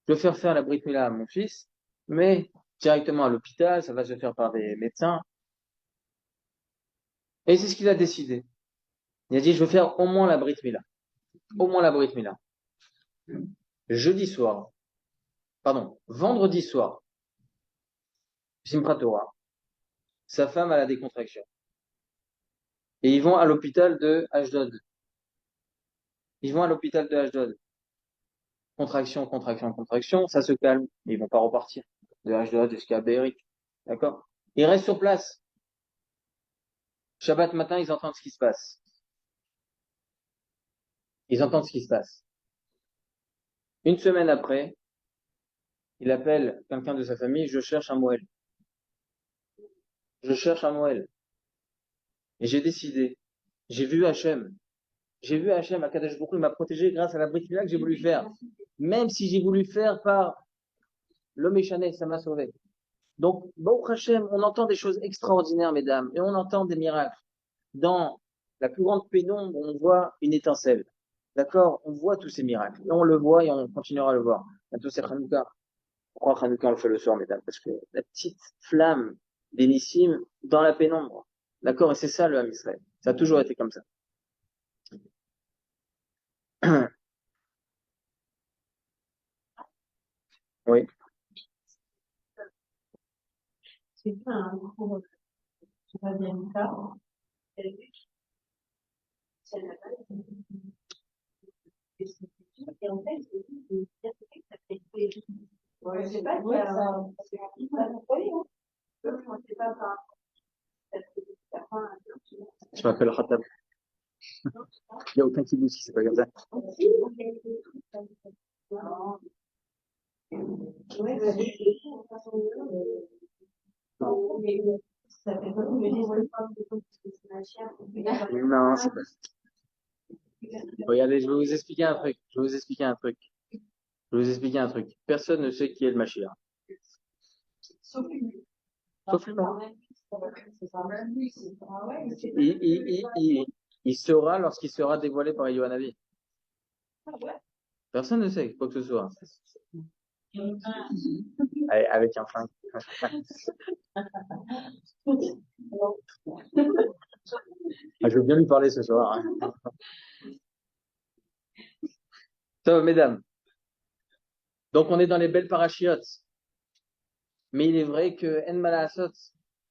Je vais faire la brit mila à mon fils, mais directement à l'hôpital, ça va se faire par des médecins. Et c'est ce qu'il a décidé. Il a dit, je veux faire au moins la brit mila. Au moins la brit mila. Vendredi soir, Simchat Torah, sa femme a des contractions. Et ils vont à l'hôpital de Ashdod. Ils vont à l'hôpital de Ashdod. Contraction, contraction, contraction, ça se calme. Ils vont pas repartir de Ashdod jusqu'à Be'erik. D'accord? Ils restent sur place. Shabbat matin, ils entendent ce qui se passe. Ils entendent ce qui se passe. Une semaine après, il appelle quelqu'un de sa famille, je cherche un Moël. Je cherche un Moël. Et j'ai décidé. J'ai vu Hachem. J'ai vu Hachem, Akadosh Baruch Hu, il m'a protégé grâce à la brit que j'ai voulu faire. Même si j'ai voulu faire par l'homme échané, ça m'a sauvé. Donc, Baruch Hachem, on entend des choses extraordinaires, mesdames, et on entend des miracles. Dans la plus grande pénombre, on voit une étincelle. D'accord? On voit tous ces miracles. Et on le voit et on continuera à le voir. Bientôt, c'est Hanouka. Pourquoi Hanouka, on le fait le soir, mesdames? Parce que la petite flamme d'Enissim dans la pénombre. D'accord? Et c'est ça, le Ham Israël. Ça a toujours été comme ça. Oui. C'est pas un cours, je sais pas bien ça. C'est la base. Et en fait, ça fait tous les jours. Ouais, je sais pas, ça. Je m'appelle Khatab. Il n'y a aucun kibbutz qui s'appelle comme ça. Non, c'est pas ça. Regardez, je vais vous expliquer un truc. Je vais vous expliquer un truc. Je vais vous expliquer un truc. Personne ne sait qui est le Mashiach. Sauf lui. Sauf lui-même. Il saura lorsqu'il sera dévoilé par Yohanavi. Personne ne sait quoi que ce soit. Allez, avec un flingue. Je veux bien lui parler ce soir. Hein. Ça va, mesdames. Donc, on est dans les belles parachiotes. Mais il est vrai que En Malasot,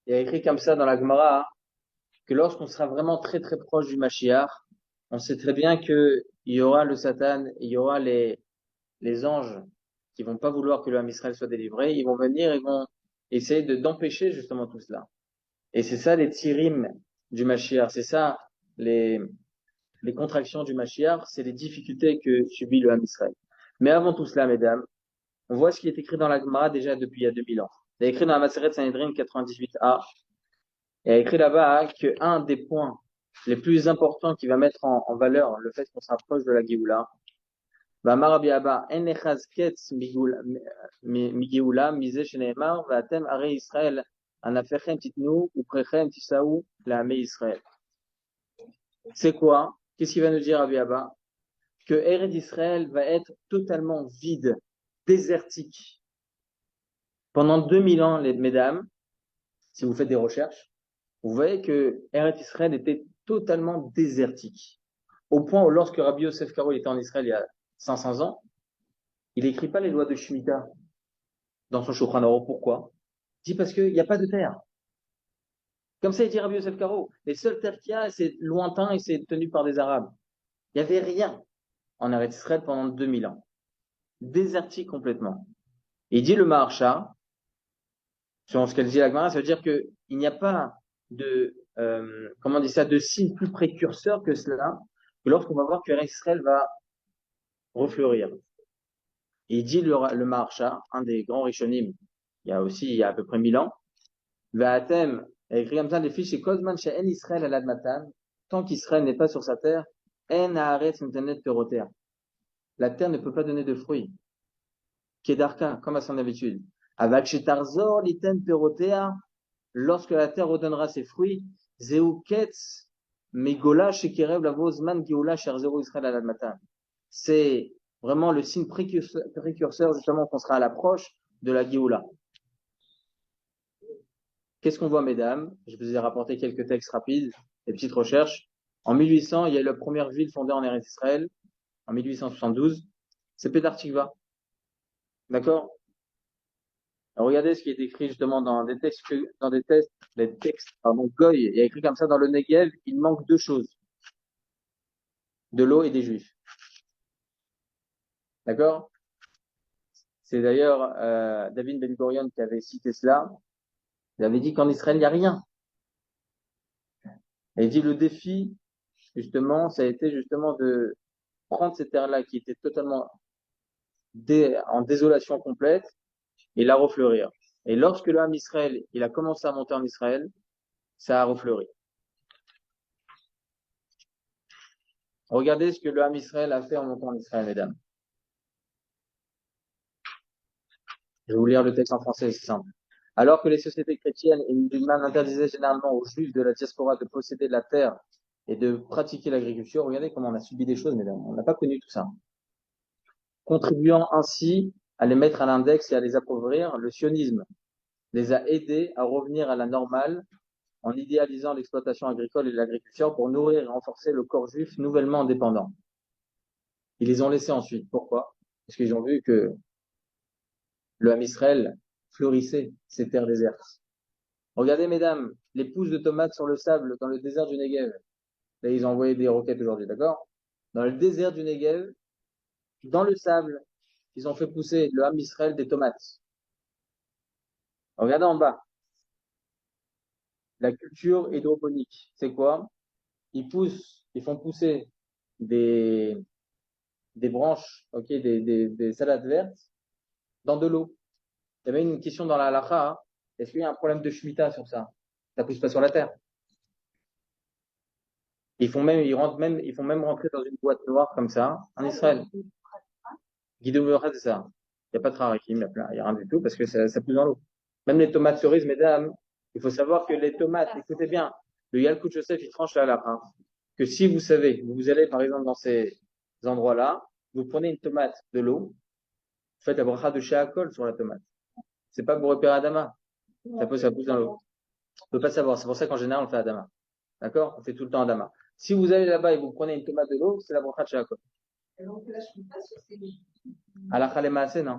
il y a écrit comme ça dans la Gemara, que lorsqu'on sera vraiment très très proche du Mashiach, on sait très bien que il y aura le Satan, il y aura les anges qui vont pas vouloir que le Ham Israël soit délivré, ils vont venir, ils vont essayer d'empêcher justement tout cela. Et c'est ça les tirim du Mashiach, c'est ça les contractions du Mashiach, c'est les difficultés que subit le Ham Israël. Mais avant tout cela, mesdames, on voit ce qui est écrit dans la Gemara déjà depuis il y a 2000 ans. Il est écrit dans la Maseret Sanhedrin 98a. Il y a écrit là-bas que un des points les plus importants qui va mettre en valeur le fait qu'on s'approche de la Géoula, ואמר רבי אבא, אין נחז קץ מגאולה מזה שנאמר, ואתם ערי ישראל, ענפיכם תיתנו ופריכם תישאו לעמי Israël. C'est quoi? Qu'est-ce qu'il va nous dire Rabbi Abba? Que Eretz Israël va être totalement vide, désertique. Pendant 2000 ans, les mesdames, si vous faites des recherches, vous voyez que Eretz Israël était totalement désertique. Au point où lorsque Rabbi Yosef Karo était en Israël il y a 500 ans, il n'écrit pas les lois de Shemitah dans son Shulchan Aruch. Pourquoi? Il dit parce qu'il n'y a pas de terre. Comme ça, il dit Rabbi Yosef Karo, les seules terres qu'il y a, c'est lointain et c'est tenu par des Arabes. Il n'y avait rien en Eretz Israël pendant 2000 ans. Désertique complètement. Et il dit le Maharsha, selon ce qu'elle dit la Gemara, ça veut dire qu'il n'y a pas de, comment on dit ça, de signe plus précurseur que cela, que lorsqu'on va voir que Eretz Israël va refleurir. Et il dit le Maharsha, un des grands Rishonim, il y a à peu près 1000 ans, Va'atem, il a écrit comme ça, les fiches, c'est Kozman she'en Israël al admatan, tant qu'Israël n'est pas sur sa terre, en haaretz nitenet peroter. La terre ne peut pas donner de fruits. Kedarka, comme à son habitude. Avak shetarzor liten peroter, lorsque la terre redonnera ses fruits, zeu ketz megola shekerev lavozman geola sherzero Israël al admatan. C'est vraiment le signe précurseur justement qu'on sera à l'approche de la Géoula. Qu'est-ce qu'on voit, mesdames? Je vous ai rapporté quelques textes rapides, des petites recherches. En 1800, il y a eu la première ville fondée en Eretz Israël, en 1872, c'est Pétar Tikva. D'accord? Alors, regardez ce qui est écrit justement dans des textes, Goy. Il y a écrit comme ça dans le Negev, il manque deux choses. De l'eau et des Juifs. D'accord? C'est d'ailleurs David Ben Gurion qui avait cité cela. Il avait dit qu'en Israël, il n'y a rien. Et il dit le défi, justement, ça a été justement de prendre ces terres-là qui étaient totalement en désolation complète et la refleurir. Et lorsque le Ham Israël, il a commencé à monter en Israël, ça a refleuri. Regardez ce que le Ham Israël a fait en montant en Israël, mesdames. Je vais vous lire le texte en français, c'est simple. Alors que les sociétés chrétiennes et musulmanes interdisaient généralement aux juifs de la diaspora de posséder de la terre et de pratiquer l'agriculture, regardez comment on a subi des choses, mesdames. On n'a pas connu tout ça. Contribuant ainsi à les mettre à l'index et à les appauvrir, le sionisme les a aidés à revenir à la normale en idéalisant l'exploitation agricole et l'agriculture pour nourrir et renforcer le corps juif nouvellement indépendant. Ils les ont laissés ensuite. Pourquoi? Parce qu'ils ont vu que le Ham Israël fleurissait, ces terres désertes. Regardez, mesdames, les pousses de tomates sur le sable dans le désert du Negev. Là, ils ont envoyé des roquettes aujourd'hui, d'accord? Dans le désert du Negev, dans le sable, ils ont fait pousser le Ham Israël des tomates. Regardez en bas. La culture hydroponique, c'est quoi? Ils font pousser des, des branches, ok, des salades vertes dans de l'eau. Il y avait une question dans la halakha, hein. Est-ce qu'il y a un problème de shemitah sur ça? Ça pousse pas sur la terre. Ils font même rentrer dans une boîte noire comme ça, en Israël. Guido Mura, c'est ça. Il n'y a pas de trarakim, il n'y a rien du tout parce que ça pousse dans l'eau. Même les tomates cerises, mesdames, il faut savoir que les tomates, écoutez bien, le Yalkut Joseph, il tranche la halakha. Que si vous savez, vous allez par exemple dans ces endroits-là, vous prenez une tomate de l'eau, vous faites la bracha de Sheakol sur la tomate. C'est pas pour repérer Adama. Ça pousse dans l'eau. On peut pas savoir. C'est pour ça qu'en général, on fait Adama. D'accord? On fait tout le temps Adama. Si vous allez là-bas et vous prenez une tomate de l'eau, c'est la bracha de Sheakol. Halakha le maaseh, non.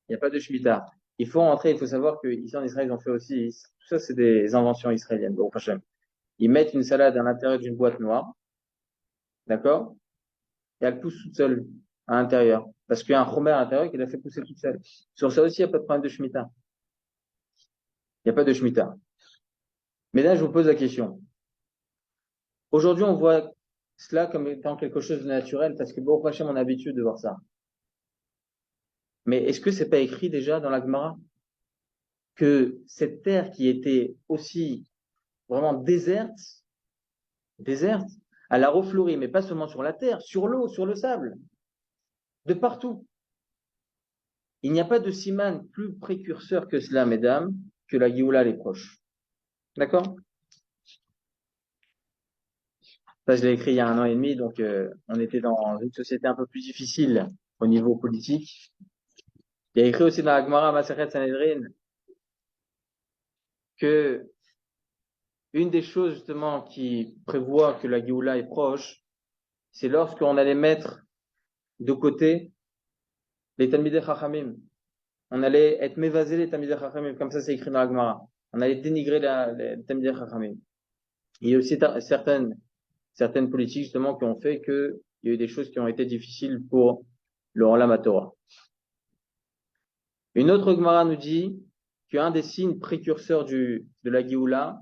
Il n'y a pas de Shemitah. Il faut rentrer, il faut savoir qu'ici en Israël, ils ont fait aussi, tout ça, c'est des inventions israéliennes. Bon, ils mettent une salade à l'intérieur d'une boîte noire. D'accord? Et elle pousse toute seule à l'intérieur. Parce qu'il y a un chomer à l'intérieur qui l'a fait pousser toute seule. Sur ça aussi, il n'y a pas de problème de Shemitah. Il n'y a pas de Shemitah. Mais là, je vous pose la question. Aujourd'hui, on voit cela comme étant quelque chose de naturel parce que bon, Hachem, on a l'habitude de voir ça. Mais est-ce que c'est pas écrit déjà dans la Gemara que cette terre qui était aussi vraiment déserte, elle a refleuri, mais pas seulement sur la terre, sur l'eau, sur le sable, de partout. Il n'y a pas de siman plus précurseur que cela, mesdames, que la Géoula les proches. D'accord? Ça, je l'ai écrit il y a 1 an et demi, donc on était dans une société un peu plus difficile au niveau politique. Il y a écrit aussi dans la Gemara Masechet Sanhedrin que une des choses justement qui prévoit que la Géoula est proche, c'est lorsqu'on allait mettre de côté les Talmidei Chachamim. On allait être mévasé les Talmidei Chachamim, comme ça c'est écrit dans la Gemara. On allait dénigrer les Talmidei Chachamim. Il y a aussi certaines politiques justement qui ont fait que il y a eu des choses qui ont été difficiles pour le Olam HaTorah. Une autre Gemara nous dit qu'un des signes précurseurs de la Géoula,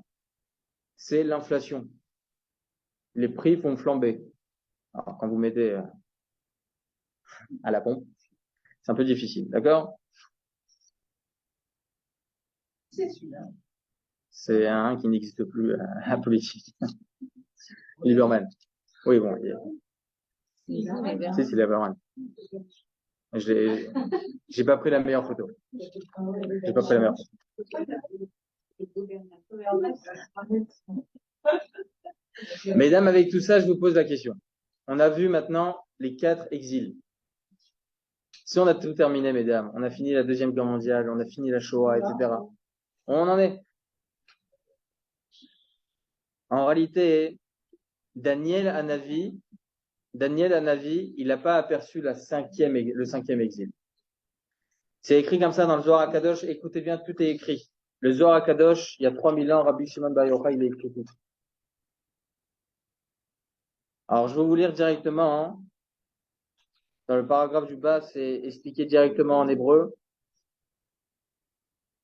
c'est l'inflation. Les prix vont flamber. Alors, quand vous mettez à la pompe, c'est un peu difficile, d'accord? C'est celui-là. C'est un qui n'existe plus à la politique. Lieberman. Oui, bon. C'est Lieberman. J'ai pas pris la meilleure photo. J'ai pas pris la meilleure photo. Mesdames, avec tout ça, je vous pose la question. On a vu maintenant les 4 exils. Si on a tout terminé, mesdames, on a fini la Deuxième Guerre mondiale, on a fini la Shoah, etc. On en est. En réalité, Daniel Hanavi, il n'a pas aperçu le 5e exil. C'est écrit comme ça dans le Zohar HaKadosh. Écoutez bien, tout est écrit. Le Zohar HaKadosh, il y a 3000 ans, Rabbi Shimon Bar Yochai, il a écrit tout. Alors, je vais vous lire directement Dans le paragraphe du bas, c'est expliqué directement en hébreu.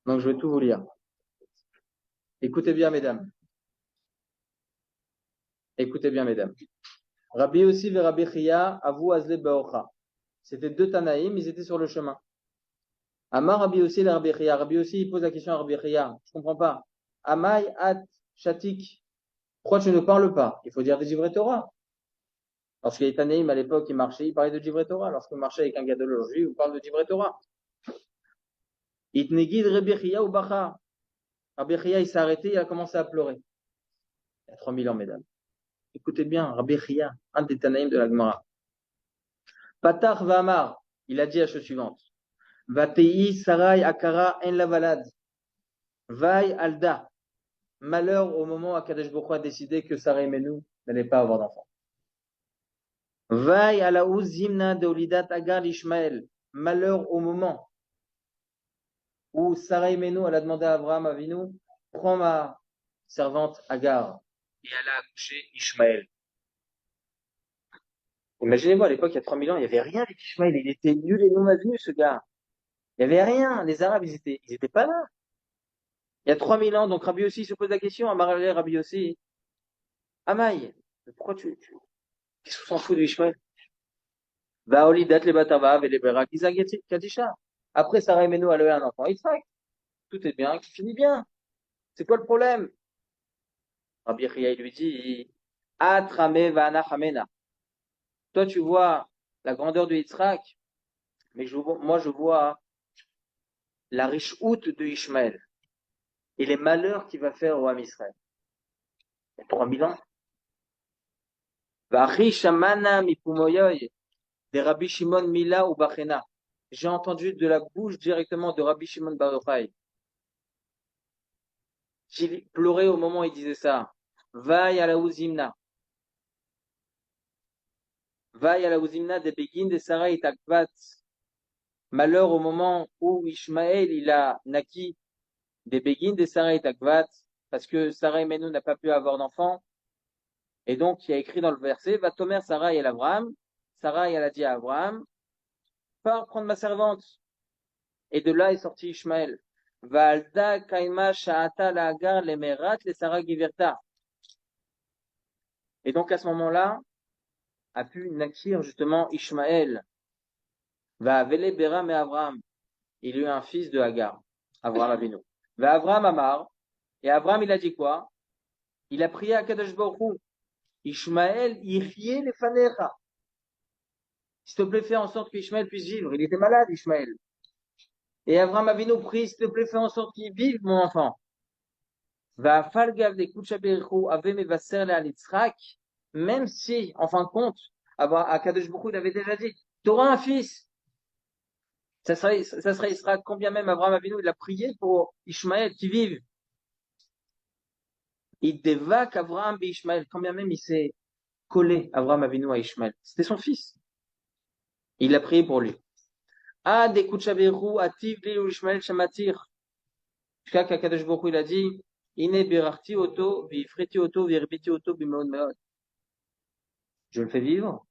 Donc, je vais tout vous lire. Écoutez bien, mesdames. Écoutez bien, mesdames. Rabbi Yossi et Rabbi Chia, Avu Azle Baocha. C'était deux Tanaïm, ils étaient sur le chemin. Amar Rabbi Yossi et Rabbi Chia. Rabbi Yossi, il pose la question à Rabbi Chia. Je comprends pas. Amai At Shatik. Pourquoi tu ne parles pas? Il faut dire des Divrei Torah. Lorsque les Tanaïm, à l'époque, ils marchaient, ils parlaient de Divrei Torah. Lorsqu'on marchait avec un gadol aujourd'hui, on parle de Divrei Torah. Itnegid Rabbi Chia ou Bacha. Rabbi Chia, il s'est arrêté, il a commencé à pleurer. Il y a 3000 ans, mesdames. Écoutez bien, Rabbi Chia, un des Tanaïm de la Gemara. Patach Vamar, il a dit la chose suivante. Vatei Sarai Akara En Lavalad. Vai Alda. Malheur au moment où Akadosh Baruch Hu a décidé que Sarai Menou n'allait pas avoir d'enfant. Vai Alaouz Zimna de Olidat Agar l'Ishmael. Malheur au moment où Sarai Menou elle a demandé à Abraham Avinu, prends ma servante Agar. Et elle a accouché Ishmael. Imaginez-vous, à l'époque, il y a 3000 ans, il n'y avait rien avec Ishmael. Il était nul et non avenu, ce gars. Il n'y avait rien. Les Arabes, ils étaient pas là. Il y a 3000 ans, donc Rabbi Yossi se pose la question, Amaralé Rabbi Yossi, Amaï, pourquoi qu'est-ce qu'on s'en fout de Ishmael? Va Olidat le Batava, et les Berak, Isaac Kadisha. Après, Sarah et Menou, elle a eu un enfant, Isaac. Tout est bien, qui finit bien. C'est quoi le problème? Rabbi Chia, il lui dit, Atrame Vana Hamena. Toi, tu vois la grandeur de Yitzhak, mais moi, je vois la riche houte de Ishmael et les malheurs qu'il va faire au Ham Israël. Il y a 3000 ans. Vachi Shamana Mipumoyoy. Des Rabbi Shimon Mila ou Bachena. J'ai entendu de la bouche directement de Rabbi Shimon Bar Yochai. J'ai pleuré au moment où il disait ça. Vaï à la Ouzimna. Vaï à la Ouzimna des Begin de Sarah et Takvat. Malheur au moment où Ishmaël il a naquis des Begin de Sarah et Takvat, parce que Sarah et Menou n'a pas pu avoir d'enfant. Et donc, il y a écrit dans le verset, va Tomer Sarah et Abraham. Sarah, elle a dit à Abraham, pars prendre ma servante. Et de là est sorti Ishmaël. Valda kaima sha'ata la agar le merat le Sarah giverta. Et donc à ce moment-là, a pu naquir justement Ishmaël. Va avele Beram et Abraham. Il eut un fils de Hagar, Abraham Avinu. Va Abraham Amar. Et Abraham, il a dit quoi? Il a prié à Kadosh Baruch Hu. Ishmaël, yirye le fanecha. S'il te plaît, fais en sorte qu'Ishmaël puisse vivre. Il était malade, Ishmaël. Et Abraham Avinu prie, s'il te plaît, fais en sorte qu'il vive, mon enfant. Va falgav de kuchaberchu ave mevaser le alitzrak. Même si, en fin de compte, Akadosh Baruch Hu, il avait déjà dit, tu auras un fils. Ça serait Israël, combien même Abraham Avinu, il a prié pour Ishmaël qui vive. Il dévaque Abraham et Ishmaël, combien même il s'est collé Abraham Avinu à Ishmaël. C'était son fils. Il a prié pour lui. Ah, des kuchaberu ativ li Ishmaël shamatir. Jusqu'à qu'Akadosh Baruch Hu, il a dit, Ine birarti oto, vifreti oto, virbiti oto, bimeod meod. Je le fais vivre,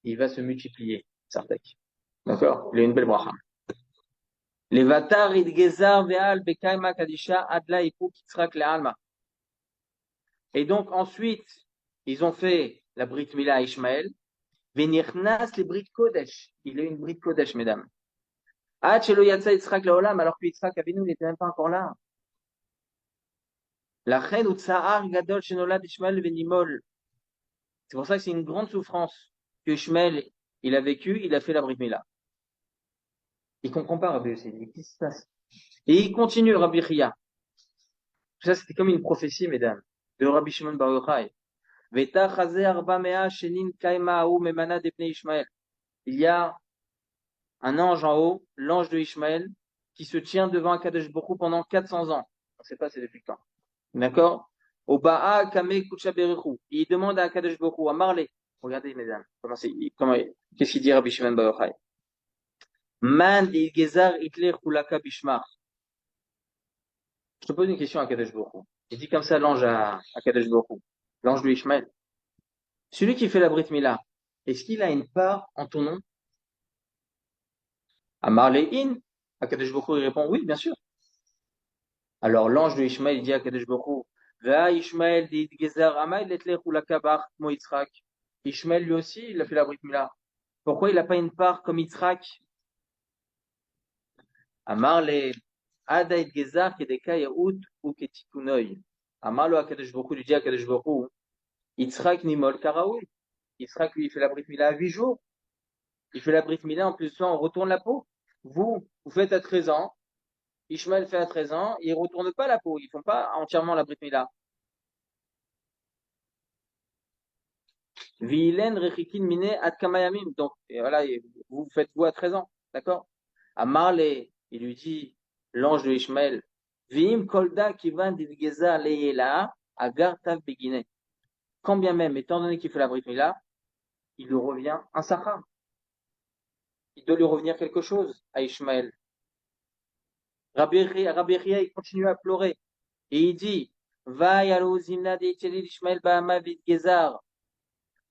il va se multiplier. Sartek. D'accord? Il a une belle bracha. Les vatar idgezar ve'al bekaima kadisha adla ipu kitzrak le'alma. Et donc ensuite, ils ont fait la Brit Mila à Ishmaël. Venirnas les Brit Kodesh. Il a eu une Brit Kodesh, mesdames. Ah, Chelo Yatsa Yitzhak Laolam, alors que Yitzhak Avinu n'était même pas encore là. La reine Utsahar Gadol Shenolad Ishmael Venimol. C'est pour ça que c'est une grande souffrance que Ishmael, il a vécu, il a fait la Brit Mila. Il comprend pas, Rabbi aussi. Qu'est-ce qui se passe? Et il continue, Rabbi Chia. Ça, c'était comme une prophétie, mesdames, de Rabbi Shimon Bar Yochai. Veta Chazé Arba Mea Shenin Kaima Aou Memana Depne Ishmael. Il y a un ange en haut, l'ange de Ishmaël, qui se tient devant Akadosh Baruch Hu pendant 400 ans. On ne sait pas c'est depuis quand. D'accord? Au Ba'a Kame Kucha Berechu. Il demande à Akadosh Baruch Hu, à Marley. Regardez, mesdames, qu'est-ce qu'il dit Rabbi Shimon Bar Yochai? Man Gezar Hitler Kulaka Bishmar. Je te pose une question à Akadosh Baruch Hu. Il dit comme ça l'ange à Akadosh Baruch Hu, l'ange de Ishmaël. Celui qui fait la Brit Mila, est-ce qu'il a une part en ton nom? Amar Le'in, Akadosh Baruch Hu, il répond, oui, bien sûr. Alors l'ange de Ishmaël dit à Akadosh Baruch Hu, Va Ishmaël dit Gezer Amay Letlech ou Lakabach Mo Yitzhak. Ishmaël lui aussi, il a fait la Brit Mila. Pourquoi il n'a pas une part comme Yitzhak? Amar le Adaït Gezer Kedeka Yaout ou Ketikunoy. Amar lo Akadosh Baruch Hu, lui dit à Akadosh Baruch Hu, Yitzhak Nimol Karaoui. Yitzhak lui, il fait la Brit Mila à 8 jours. Il fait la Brit Mila, en plus de ça, on retourne la peau. Vous faites à 13 ans. Ishmaël fait à 13 ans. Ils ne retournent pas la peau. Ils ne font pas entièrement la Brit Mila. Vilen rechikin mine ad kamayamim. Donc, et voilà, vous faites vous à 13 ans. D'accord? À Marley, il lui dit, l'ange de Ishmaël, Vim kolda kivan didgeza leyela agar tav begine. Quand bien même, étant donné qu'il fait la Brit Mila, il lui revient un sachar. Il doit lui revenir quelque chose à Ishmaël. Rabbi Ria, il continue à pleurer. Et il dit, Va yalo zimna de Ishmael ba'ama vid gezar.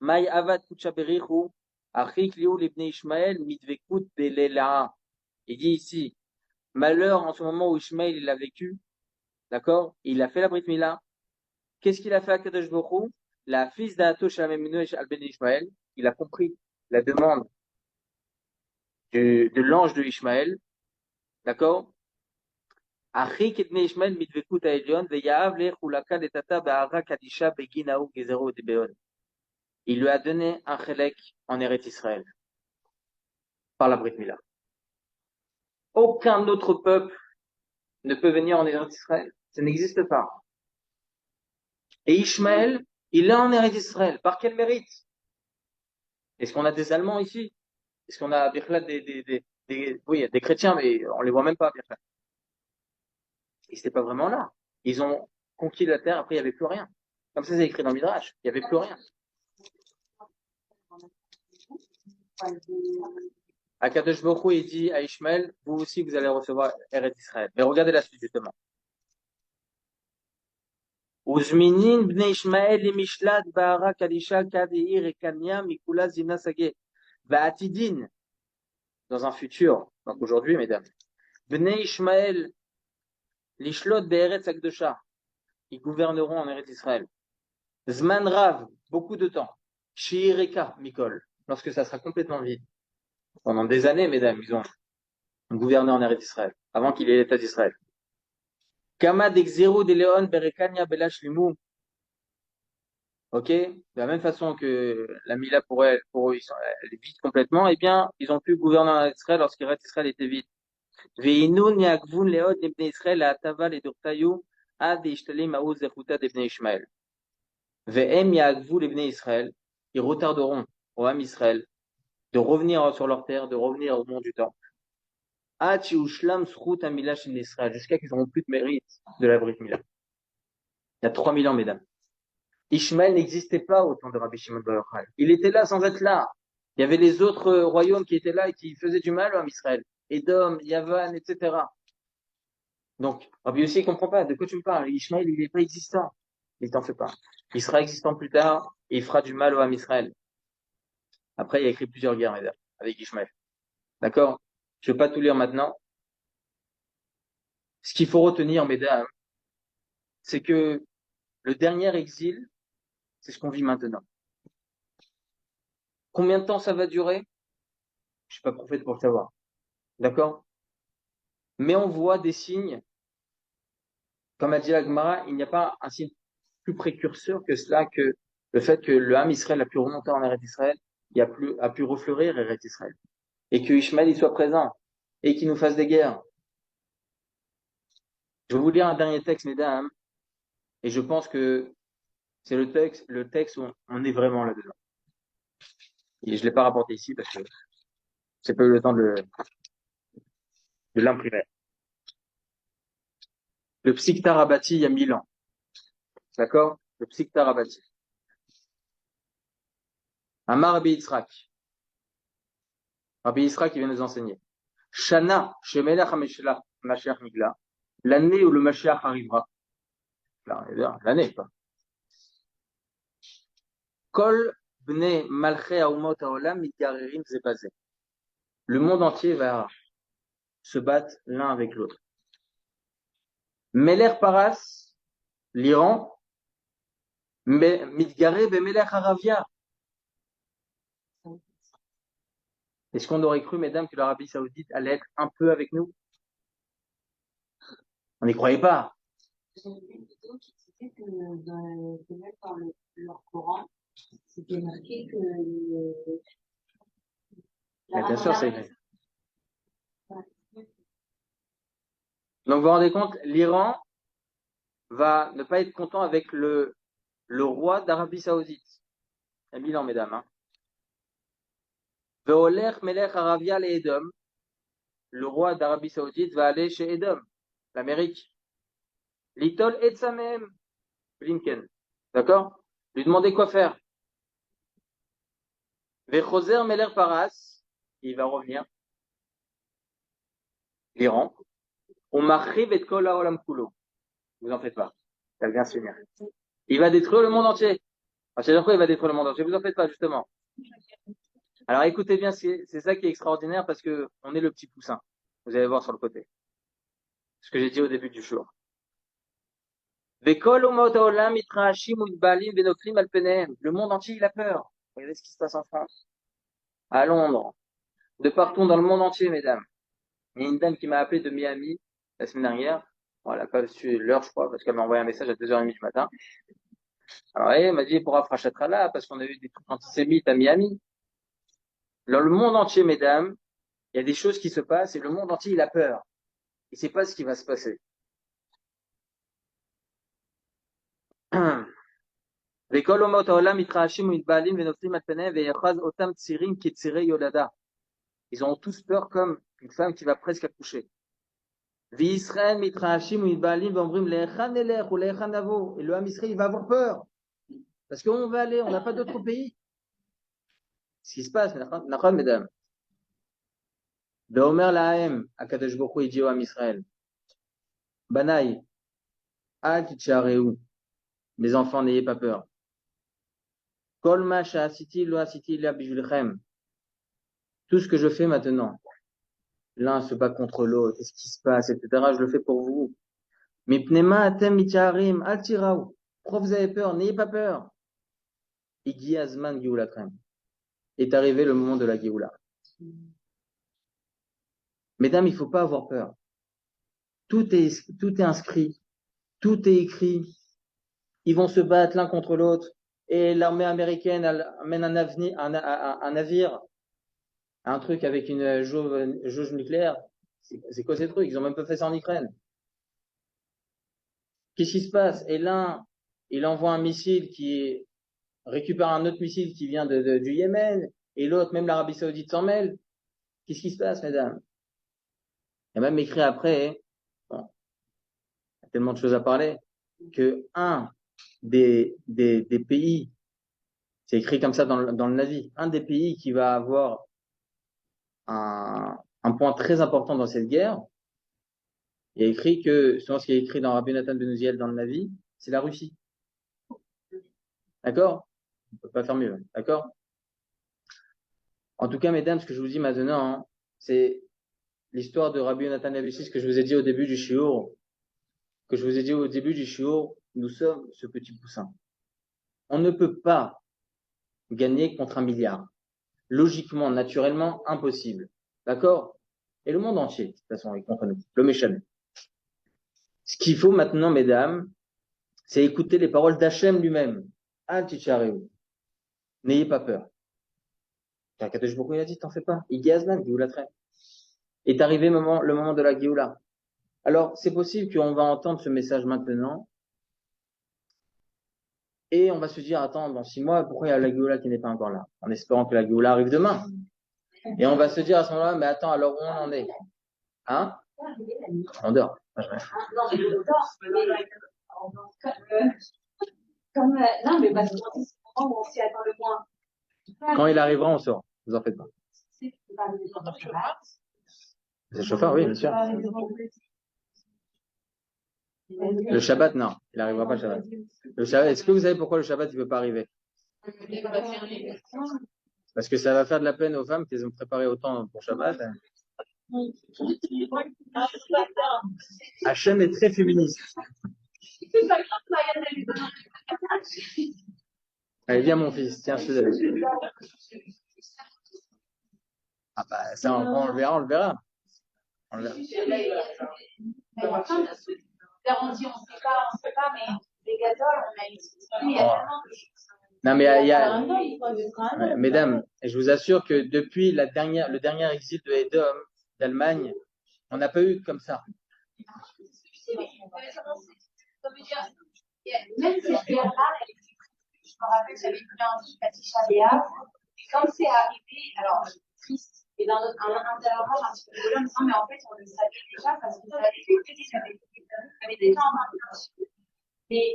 Maï avad kuchaberichu. Achik liu libne Ishmael mitvekut belela. Il dit ici, malheur en ce moment où Ishmael il a vécu, d'accord? Il a fait la Brit Mila. Qu'est-ce qu'il a fait à Kadosh Baruch Hu? La fils d'Ato Shameminu al ben Ishmael, il a compris la demande de l'ange de Ishmael, d'accord? Achik ibn Ishmael mitvekut ha'elyon ve'yahav lechulaka letata ba'ara kadisha beginahu gezero debeon. Il lui a donné un chélek en Eretz Israël par la Brit Mila. Aucun autre peuple ne peut venir en Eretz Israël. Ça n'existe pas. Et Ishmaël, il est en Eretz Israël. Par quel mérite? Est-ce qu'on a des Allemands ici? Est-ce qu'on a oui, il y a des chrétiens, mais on les voit même pas, Birchlat. Ils n'étaient pas vraiment là. Ils ont conquis la terre, après il n'y avait plus rien. Comme ça, c'est écrit dans le Midrash. Il n'y avait plus rien. Akadosh Baruch Hu, il dit à Ishmaël, vous aussi, vous allez recevoir Eretz Israël. Mais regardez la suite, justement. Uzminin bnei Ishmael lemishlat ba'ara kadisha kadeir et kanya mikula zimna sage. Va'atidin, dans un futur, donc aujourd'hui, mesdames. Bnei Ishmael lishlot be'eretz akdosha. Ils gouverneront en Eretz Israël. Zman rav, beaucoup de temps. Shiireka mikol, lorsque ça sera complètement vide. Pendant des années, mesdames, ils ont gouverné en Eretz Israël, avant qu'il y ait l'État d'Israël. Kama d'exeru de leon berekania belash limu. Ok, de la même façon que la Mila pour eux, elle est vide complètement, eh bien, ils ont pu gouverner en Israël lorsque Israël était vide. Ve'inun yagvun leod ibn Israël atava le dortayu ad ishtalim aouz zechuta d'ibn Ishmael. Ve'em yagvu ibn Israël, ils retarderont au Ham Israël de revenir sur leur terre, de revenir au monde du temps. Ad shiushlam zchut hamila shel Israël, jusqu'à qu'ils n'auront plus de mérite de la Brit Mila. Il y a 3000 ans, mesdames. Ishmaël n'existait pas au temps de Rabbi Shimon bar Yochai. Il était là sans être là. Il y avait les autres royaumes qui étaient là et qui faisaient du mal à Israël. Édom, Yavan, etc. Donc, Rabbi aussi, il comprend pas. De quoi tu me parles? Ishmaël, il n'est pas existant. Il t'en fait pas. Il sera existant plus tard et il fera du mal au Israël. Après, il a écrit plusieurs guerres, mesdames, avec Ishmaël. D'accord? Je ne vais pas tout lire maintenant. Ce qu'il faut retenir, mesdames, c'est que le dernier exil, c'est ce qu'on vit maintenant. Combien de temps ça va durer? Je suis pas prophète pour le savoir. D'accord? Mais on voit des signes, comme a dit la Gemara, il n'y a pas un signe plus précurseur que cela, que le fait que le Ham Israël a pu remonter en Eretz Israël, a pu refleurir Eretz Israël. Et que Ishmaël y soit présent. Et qu'il nous fasse des guerres. Je vais vous lire un dernier texte, mesdames. Et je pense que c'est le texte où on est vraiment là-dedans. Et je l'ai pas rapporté ici parce que j'ai pas eu le temps de l'imprimer. Le Psikta Rabati, il y a 1000 ans. D'accord? Le Psikta Rabati. Amar Rabbi Yitzhak. Rabbi Yitzhak qui vient nous enseigner. Shana, Shemelach Mashiach Migla. L'année où le Mashiach arrivera. L'année, quoi. Kol bne malche haumot haolam mitgarerim zebazé. Le monde entier va se battent l'un avec l'autre. Meler Paras, l'Iran, Midgare Bemeler Aravia. Est-ce qu'on aurait cru, mesdames, que l'Arabie Saoudite allait être un peu avec nous? On n'y croyait pas. J'ai vu une vidéo qui disait que même dans leur Coran, c'était marqué que Bien sûr, c'est écrit. Donc, vous vous rendez compte, l'Iran va ne pas être content avec le roi d'Arabie Saoudite. Il y a 1000 ans, mesdames. Hein. Ve'oler melech Aravia le Edom. Le roi d'Arabie Saoudite va aller chez Edom, l'Amérique. Litol Etsamem, Blinken. D'accord? Lui demander quoi faire. Ve'choser melech Paras. Il va revenir. L'Iran. On m'arrive et kol haolam kulo. Vous en faites pas. Ça vient se finir. Il va détruire le monde entier. C'est-à-dire quoi il va détruire le monde entier? Vous en faites pas, justement. Alors écoutez bien, c'est ça qui est extraordinaire parce que on est le petit poussin. Vous allez voir sur le côté. Ce que j'ai dit au début du show. Le monde entier, il a peur. Regardez ce qui se passe en France, à Londres, de partout dans le monde entier, mesdames. Il y a une dame qui m'a appelé de Miami la semaine dernière. Bon, elle n'a pas su l'heure, je crois, parce qu'elle m'a envoyé un message à 2h30 du matin. Alors, elle m'a dit, pour Afrashatrala, parce qu'on a eu des trucs antisémites à Miami. Dans le monde entier, mesdames, il y a des choses qui se passent et le monde entier, il a peur. Il ne sait pas ce qui va se passer. Ils ont tous peur comme une femme qui va presque accoucher. Et le Ham Israël, il va avoir peur. Parce qu'on va aller, on n'a pas d'autre pays. Ce qui se passe, mesdames. Beomer Lahem, Akadosh Baruch Hu, il dit au Ham Israël, Banaï, Al Titchareu, mes enfants, n'ayez pas peur. Kol ma sha'asiti lo asiti la bijulchem. Tout ce que je fais maintenant, l'un se bat contre l'autre, qu'est-ce qui se passe, etc. Je le fais pour vous. Mipnema atem mitcharim al tiraou. Pourquoi vous avez peur? N'ayez pas peur. Igi azman geulatrem. Est arrivé le moment de la geoula. Mesdames, il ne faut pas avoir peur. Tout est inscrit, tout est écrit. Ils vont se battre l'un contre l'autre. Et l'armée américaine amène un navire, un truc avec une jauge nucléaire. C'est quoi ces trucs? Ils ont même pas fait ça en Ukraine. Qu'est-ce qui se passe? Et l'un, il envoie un missile qui récupère un autre missile qui vient du Yémen, et l'autre, même l'Arabie Saoudite s'en mêle. Qu'est-ce qui se passe, mesdames? Il y a même écrit après, bon, il y a tellement de choses à parler, que un des pays, c'est écrit comme ça dans le Navi, un des pays qui va avoir un point très important dans cette guerre, il y a écrit que, selon ce qui est écrit dans Rabbi Nathan Ben Uziel dans le Navi, c'est la Russie. D'accord? On peut pas faire mieux, d'accord? En tout cas, mesdames, ce que je vous dis maintenant, hein, c'est l'histoire de Rabbi Nathan Ben Uziel, ce que je vous ai dit au début du shiur, nous sommes ce petit poussin. On ne peut pas gagner contre 1 milliard. Logiquement, naturellement, impossible. D'accord? Et le monde entier, de toute façon, est contre nous. Le méchant. Ce qu'il faut maintenant, mesdames, c'est écouter les paroles d'Hachem lui-même. Al Tichareu. N'ayez pas peur. Kadosh Baruch Hu, il a dit, t'en fais pas. Igazman, Géoula traîne. Est arrivé le moment de la Géoula. Alors, c'est possible qu'on va entendre ce message maintenant. Et on va se dire, attends, dans 6 mois, pourquoi il y a la Géoula qui n'est pas encore là? En espérant que la Géoula arrive demain. Et on va se dire à ce moment-là, mais attends, alors où on en est? Hein? On dort. Non, mais parce que c'est le moment où on s'y attend le moins. Quand il arrivera, on sort. Vous en faites pas. C'est le chauffeur, oui, bien sûr. Le Shabbat, non. Il n'arrivera pas le Shabbat. Le Shabbat, est-ce que vous savez pourquoi le Shabbat ne peut pas arriver? Parce que ça va faire de la peine aux femmes qui ont préparé autant pour Shabbat. Hachem est très féministe. Allez, viens mon fils, tiens, je te donne. Ah bah ça, on le verra, on le verra. On le verra. Il y a plein de trucs. On dit on sait pas, mais les gazole, on a une il y a tellement de choses. Non, mais ouais, mesdames, je vous assure que depuis le dernier exil de Edom, d'Allemagne, on n'a pas eu comme ça. Même cette guerre-là, je me rappelle, j'avais vu un truc à Tisha B'Av, et quand c'est arrivé, alors, triste, et dans un interrogatoire un petit peu rigolo, non, mais en fait, on le savait déjà, parce que j'avais fait que j'avais déjà entendu dessus. Mais,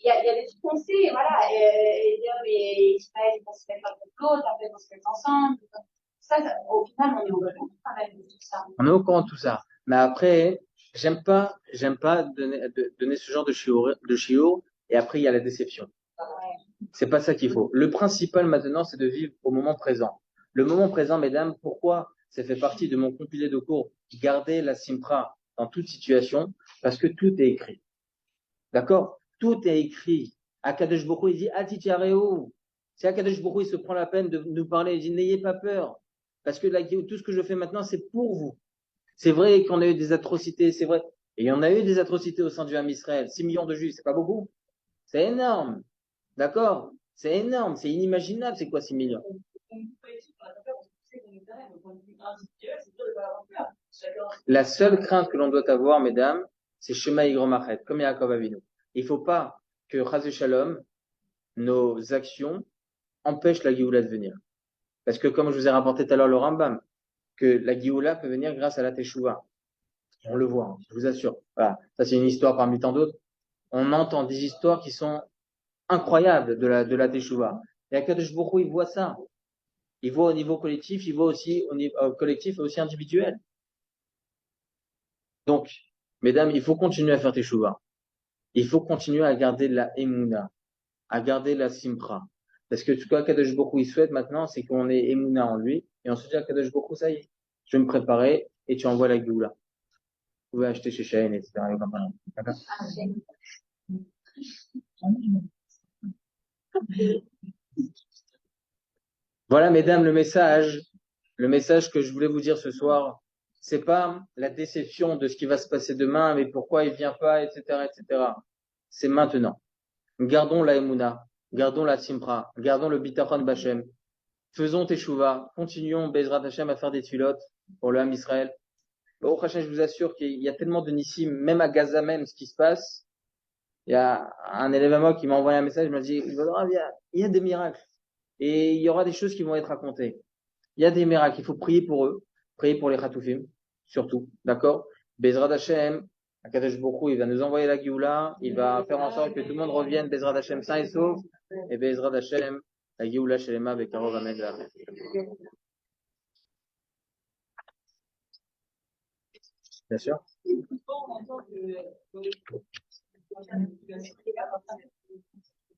il y a des trucs qu'on sait, voilà, et dire, mais Israël, on se met pas contre l'autre, après, on se met ensemble. Ça, au final, on est au courant quand même de tout ça. On est au courant de tout ça. Mais après, j'aime pas donner ce genre de chiour, et après, il y a la déception. C'est pas ça qu'il faut. Le principal maintenant, c'est de vivre au moment présent. Le moment présent, mesdames, pourquoi ça fait partie de mon compilé de cours, garder la simpra dans toute situation, parce que tout est écrit. D'accord? Tout est écrit. Akadosh Baruch Hu, il dit, Atitiareo. Si Akadosh Baruch Hu, il se prend la peine de nous parler, il dit, n'ayez pas peur. Parce que tout ce que je fais maintenant, c'est pour vous. C'est vrai qu'on a eu des atrocités, c'est vrai. Et il y en a eu des atrocités au sein du Ham Israël. 6 millions de juifs, c'est pas beaucoup. C'est énorme. D'accord? C'est énorme, c'est inimaginable, c'est quoi 6 millions? La seule crainte que l'on doit avoir, mesdames, c'est Shema Yigrom Achet, comme Yaakov Avinu. Il ne faut pas que Chazé Shalom, nos actions, empêchent la Géoula de venir. Parce que comme je vous ai rapporté tout à l'heure le Rambam, que la Géoula peut venir grâce à la Teshuvah. On le voit, je vous assure. Voilà. Ça, c'est une histoire parmi tant d'autres. On entend des histoires qui sont incroyables de la Teshuvah. Et Akadosh Baruch Hu, il voit ça. Il voit au niveau collectif, il voit aussi au niveau collectif et aussi individuel. Donc, mesdames, il faut continuer à faire Teshuvah. Il faut continuer à garder la Emouna, à garder la Simpra. Parce que ce qu'Akadosh Baruch Hu, il souhaite maintenant, c'est qu'on ait Emouna en lui. Et ensuite, Akadosh Baruch Hu, ça y est, je vais me préparer et tu envoies la Géoula. Vous pouvez acheter chez Shein, etc. D'accord? Voilà, mesdames, le message que je voulais vous dire ce soir, c'est pas la déception de ce qui va se passer demain, mais pourquoi il vient pas, etc., etc. C'est maintenant. Gardons la Emouna, gardons la Simpra, gardons le Bitachon Bachem. Faisons Teshuvah, continuons Bezrat Hashem à faire des tulotes pour le Ham Israël. Au Hashem, je vous assure qu'il y a tellement de nissim, même à Gaza même, ce qui se passe. Il y a un élève à moi qui m'a envoyé un message, il m'a dit, il y a des miracles. Et il y aura des choses qui vont être racontées. Il y a des miracles, il faut prier pour eux, prier pour les Khatoufim, surtout, d'accord? Bezrat Hashem, Akadosh Baruch Hu, il va nous envoyer la Géoula, il va faire en sorte que tout le monde revienne, Bezrat Hashem, sain et sauf, et Bezrat Hashem, la Géoula Shelema, Bekarov, Amen, Amen. Bien sûr.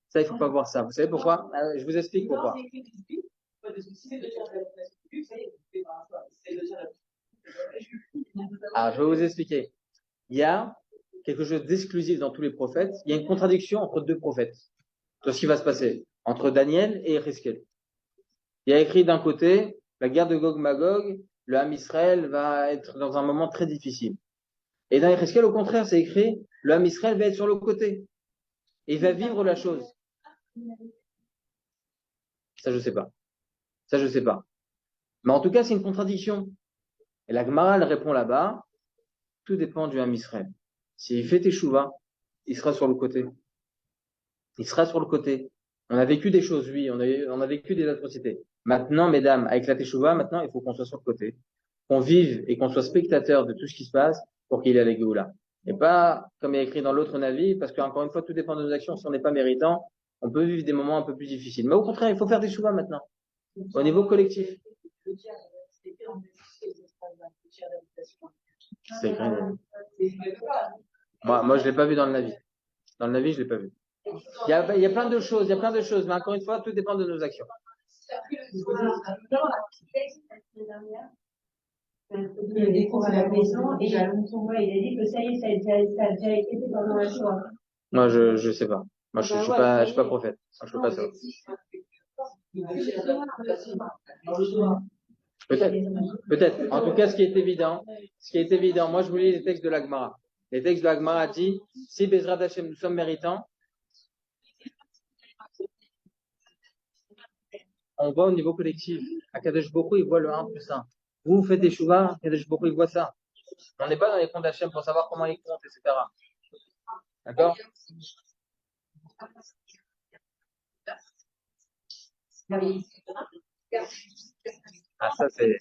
Ça, il faut pas voir ça. Vous savez pourquoi? Je vous explique pourquoi. Alors, je vais vous expliquer. Il y a quelque chose d'exclusif dans tous les prophètes. Il y a une contradiction entre deux prophètes. Sur ce qui va se passer entre Daniel et Ereskel. Il y a écrit d'un côté, la guerre de Gog-Magog, le Ham Israël va être dans un moment très difficile. Et dans Ereskel, au contraire, c'est écrit, le Ham Israël va être sur le côté. Et il va vivre la chose. Ça, je sais pas. Ça, je sais pas. Mais en tout cas, c'est une contradiction. Et la Gemara, elle répond là-bas, tout dépend du Ham Israël. S'il fait Teshuvah, il sera sur le côté. Il sera sur le côté. On a vécu des choses, oui, on a vécu des atrocités. Maintenant, mesdames, avec la Teshuvah, maintenant, il faut qu'on soit sur le côté. Qu'on vive et qu'on soit spectateur de tout ce qui se passe pour qu'il y ait la Géoula. Et pas, comme il y a écrit dans l'autre Navi, parce qu'encore une fois, tout dépend de nos actions. Si on n'est pas méritant, on peut vivre des moments un peu plus difficiles. Mais au contraire, il faut faire des Teshuvah maintenant. Au niveau collectif. C'est écrit. Moi, je l'ai pas vu dans le Navi. Dans le Navi, je l'ai pas vu. Il y a plein de choses, mais encore une fois, tout dépend de nos actions. Il découvre à la maison et il a dit que ça y est, ça a déjà été fait pendant la Shoah. Moi, je sais pas. Moi, je suis pas prophète. Moi, je peux pas savoir. Peut-être. En tout cas, ce qui est évident, moi, je vous lis les textes de l'Agmara. Les textes de l'Agmara disent, si Bezrat Hashem, nous sommes méritants, on voit au niveau collectif. Akadosh Bokhu, il voit le 1 plus 1. Vous faites des chouvas, Akadosh Bokhu, il voit ça. On n'est pas dans les comptes d'Hachem pour savoir comment il compte, etc. D'accord? Ah, ça, c'est